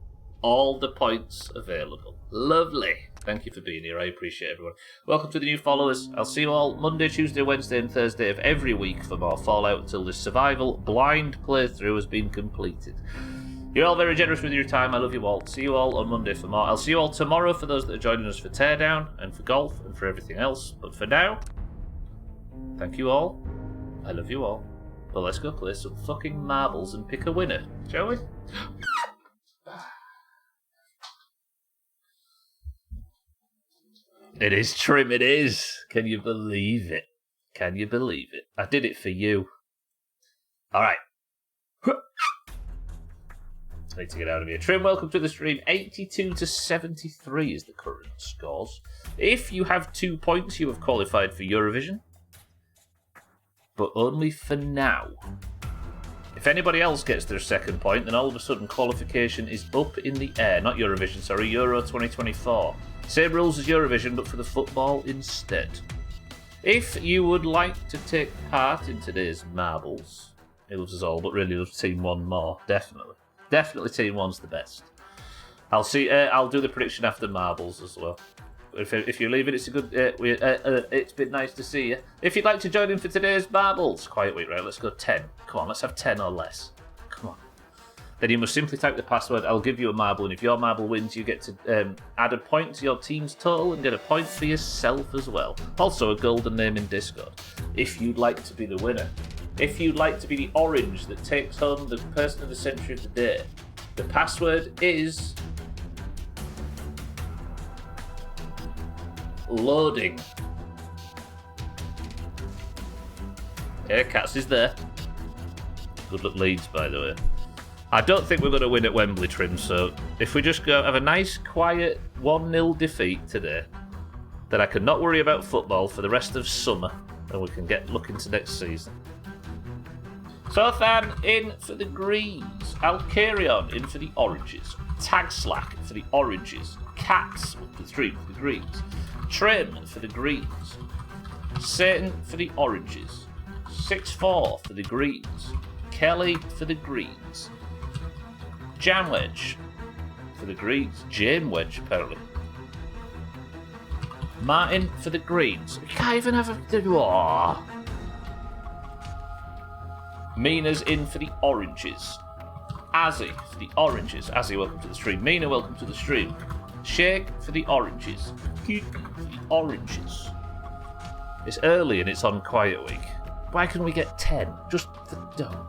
all the points available. Lovely. Thank you for being here. I appreciate everyone. Welcome to the new followers. I'll see you all Monday, Tuesday, Wednesday and Thursday of every week for more Fallout until this survival blind playthrough has been completed. You're all very generous with your time. I love you all. See you all on Monday for more. I'll see you all tomorrow for those that are joining us for Teardown and for golf and for everything else. But for now, thank you all. I love you all. Well, let's go play some fucking marbles and pick a winner, shall we? It is Trim, it is. Can you believe it? Can you believe it? I did it for you. Alright. I need to get out of here. Trim, welcome to the stream. 82 to 73 is the current scores. If you have 2 points, you have qualified for Eurovision. But only for now. If anybody else gets their second point, then all of a sudden qualification is up in the air. Not Eurovision, sorry, Euro 2024. Same rules as Eurovision, but for the football instead. If you would like to take part in today's marbles, he loves us all, but really loves Team 1 more. Definitely. Definitely Team 1's the best. I'll see. I'll do the prediction after marbles as well. If you're leaving, it's a good. It's been nice to see you. If you'd like to join in for today's marbles, Quiet Week, right? Let's go 10. Come on, let's have 10 or less. Come on. Then you must simply type the password. I'll give you a marble, and if your marble wins, you get to add a point to your team's total and get a point for yourself as well. Also, a golden name in Discord. If you'd like to be the winner, if you'd like to be the orange that takes home the person of the century of the day, the password is loading. Yeah, Cats is there. Good luck, Leeds, by the way. I don't think we're going to win at Wembley, Trim, so if we just go have a nice, quiet 1-0 defeat today, then I can not worry about football for the rest of summer, and we can look into next season. Sothan in for the greens. Alcarion in for the oranges. Tag Slack for the oranges. Cats with the stream for the greens. Trim for the greens. Satan for the oranges. 6-4 for the greens. Kelly for the greens. Jam Wedge for the greens. Jane Wedge, apparently. Martin for the greens. We can't even have a... Oh. Mina's in for the oranges. Azzy for the oranges. Azzy, welcome to the stream. Mina, welcome to the stream. Shake for the oranges. Geek for the oranges. It's early and it's on Quiet Week. Why can we get 10? Just for dumb.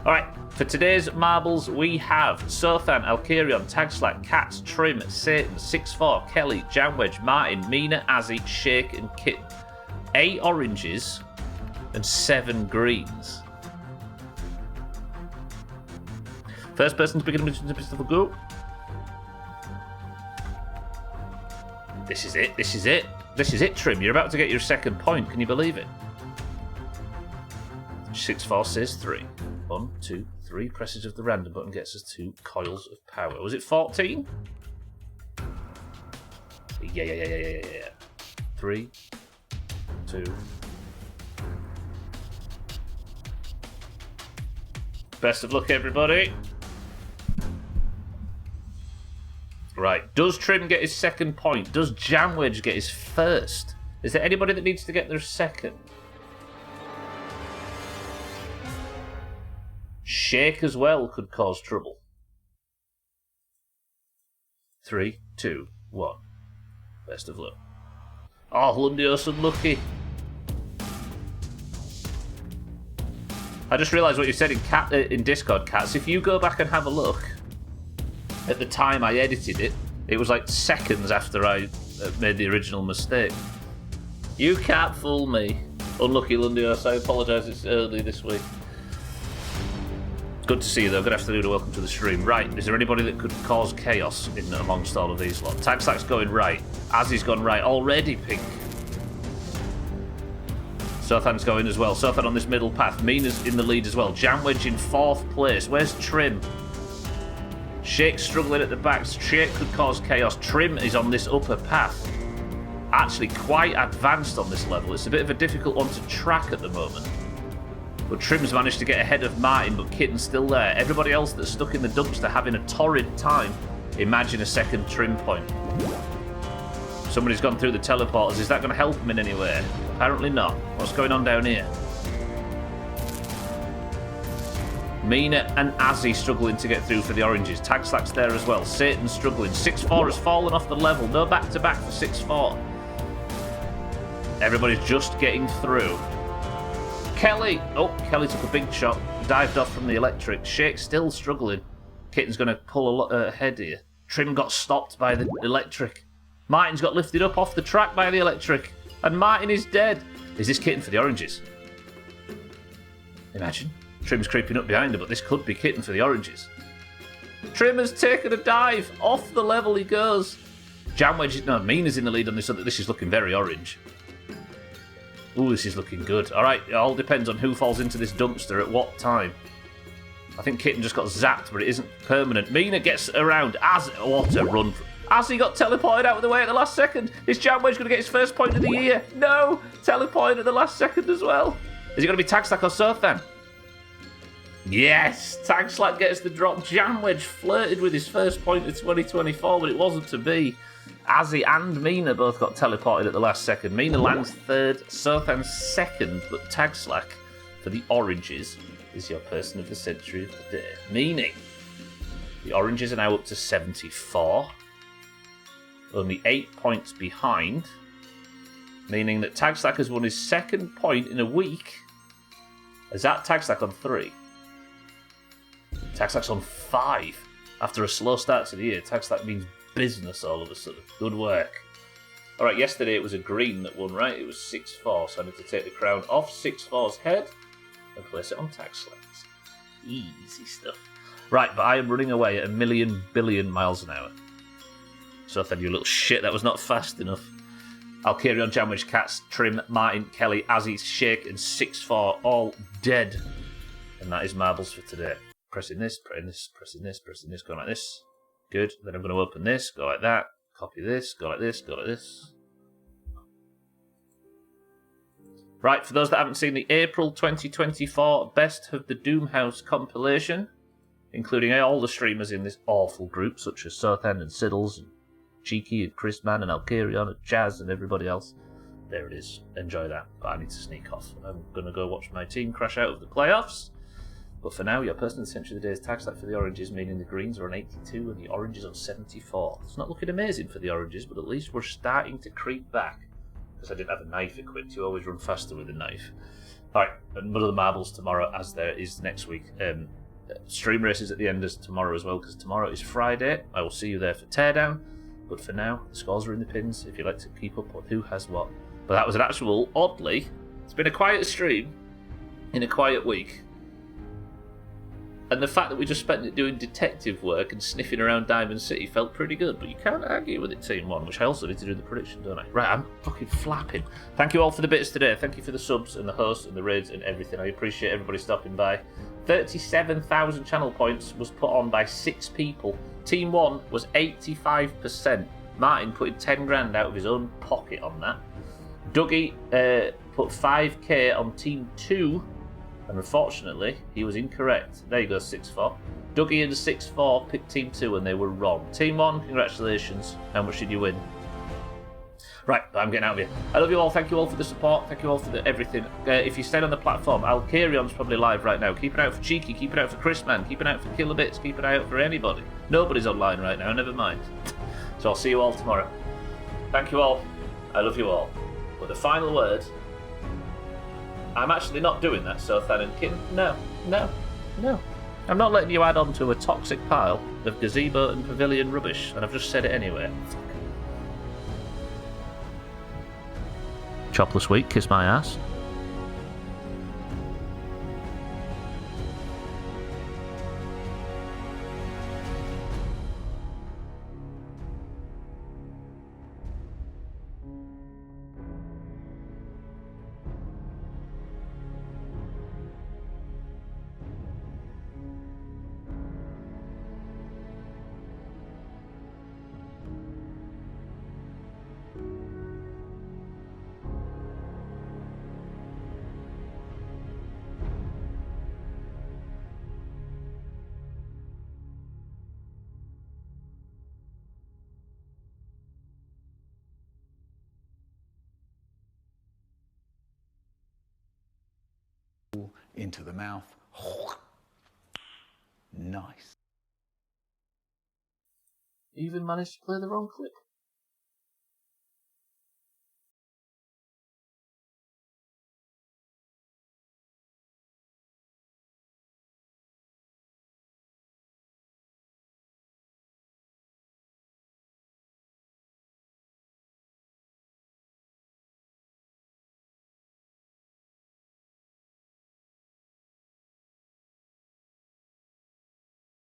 Alright, for today's marbles we have Sothan, Alcarion, Tagslack, Cats, Trim, Satan, 6-4, Kelly, Jamwedge, Martin, Mina, Azzy, Shake and Kit. 8 oranges and 7 greens. First person to begin with the go. This is it, this is it. This is it, Trim. You're about to get your second point. Can you believe it? 6-4 says 3. 1, 2, 3. Pressage of the random button gets us 2 coils of power. Was it 14? Yeah. 3, 2. Best of luck, everybody. Right, does Trim get his second point? Does Jamwedge get his first? Is there anybody that needs to get their second? Shake as well could cause trouble. 3, 2, 1. Best of luck. Oh, Lundios unlucky. I just realised what you said in Discord, Cats. If you go back and have a look, at the time I edited it, it was like seconds after I made the original mistake. You can't fool me. Unlucky, Lundios. I apologise, it's early this week. Good to see you, though. Good afternoon and welcome to the stream. Right, is there anybody that could cause chaos in amongst all of these lot? Tagslack's going right. Azzy's gone right. Already pink. Sothan's going as well. Sothan on this middle path. Mina's in the lead as well. Jamwedge in 4th place. Where's Trim? Shake's struggling at the back. Shake could cause chaos. Trim is on this upper path. actually quite advanced on this level. It's a bit of a difficult one to track at the moment. But Trim's managed to get ahead of Martin, but Kitten's still there. Everybody else that's stuck in the dumpster having a torrid time. Imagine a second Trim point. Somebody's gone through the teleporters. Is that going to help him in any way? Apparently not. What's going on down here? Mina and Azzy struggling to get through for the oranges. Tag Slack's there as well. Satan's struggling. 6-4 has fallen off the level. No back-to-back for 6-4. Everybody's just getting through. Kelly. Oh, Kelly took a big shot. Dived off from the electric. Shake's still struggling. Kitten's going to pull a lot ahead here. Trim got stopped by the electric. Martin's got lifted up off the track by the electric. And Martin is dead. Is this Kitten for the oranges? Imagine. Trim's creeping up behind her, but this could be Kitten for the oranges. Trim has taken a dive. Off the level he goes. Jamwedge, no, Mina's in the lead on this. This is looking very orange. Ooh, this is looking good. All right, it all depends on who falls into this dumpster at what time. I think Kitten just got zapped, but it isn't permanent. Mina gets around. What a run. Azzy got teleported out of the way at the last second. Is Jamwedge going to get his first point of the year? No! Teleported at the last second as well. Is it going to be Tag Slack or Surf then? Yes! Tag Slack gets the drop. Jamwedge flirted with his first point of 2024, but it wasn't to be. Azzy and Mina both got teleported at the last second. Mina lands third, Surthan's second, but Tag Slack for the oranges is your person of the century of the day. Meaning, the oranges are now up to 74. Only 8 points behind. Meaning that Tag Slack has won his second point in a week. Is that Tag Slack on 3? Tag Slack's on 5. After a slow start to the year, Tag Slack means business all of a sudden. Good work. Alright, yesterday it was a green that won, right? It was 6-4, so I need to take the crown off 6-4's head and place it on Tag Slack's. Easy stuff. Right, but I am running away at 1,000,000,000 billion miles an hour. So then, you little shit, that was not fast enough. I'll carry on. Jamwedge, Cats, Trim, Martin, Kelly, Azzy, Shake, and 6-4 all dead. And that is marbles for today. Pressing this, pressing this, pressing this, pressing this, going like this. Good. Then I'm going to open this, go like that. Copy this, go like this, go like this. Right, for those that haven't seen the April 2024 Best of the Doomhaus compilation, including all the streamers in this awful group, such as Sothan and Siddles, and Cheeky and Chrisman and Alkarion and Jazz and everybody else. There it is. Enjoy that. But I need to sneak off. I'm going to go watch my team crash out of the playoffs. But for now, your person of the century of the day is Tag Slack for the oranges, meaning the greens are on 82 and the oranges on 74. It's not looking amazing for the oranges, but at least we're starting to creep back. Because I didn't have a knife equipped. You always run faster with a knife. Alright, another marbles tomorrow, as there is next week. Stream races at the end of tomorrow as well, because tomorrow is Friday. I will see you there for Teardown. But for now, the scores are in the pins if you like to keep up with who has what. But that was an actual, oddly, it's been a quiet stream in a quiet week. And the fact that we just spent it doing detective work and sniffing around Diamond City felt pretty good. But you can't argue with it, Team 1, which I also need to do the prediction, don't I? Right, I'm fucking flapping. Thank you all for the bits today. Thank you for the subs and the hosts and the raids and everything. I appreciate everybody stopping by. 37,000 channel points was put on by 6 people. Team 1 was 85%. Martin putting 10 grand out of his own pocket on that. Dougie put 5k on Team 2, and unfortunately, he was incorrect. There you go, 6-4. Dougie and 6-4 picked Team 2 and they were wrong. Team 1, congratulations. How much did you win? Right, I'm getting out of here. I love you all. Thank you all for the support. Thank you all for the everything. If you stay on the platform, Alkarion's probably live right now. Keep an eye out for Cheeky. Keep an eye out for Chrisman. Keep an eye out for Killer Bits. Keep an eye out for anybody. Nobody's online right now. Never mind. So I'll see you all tomorrow. Thank you all. I love you all. But the final word, I'm actually not doing that, so Than and Kin. No. I'm not letting you add on to a toxic pile of gazebo and pavilion rubbish, and I've just said it anyway. Chopless week, kiss my ass. into the mouth. Nice. Even managed to play the wrong clip.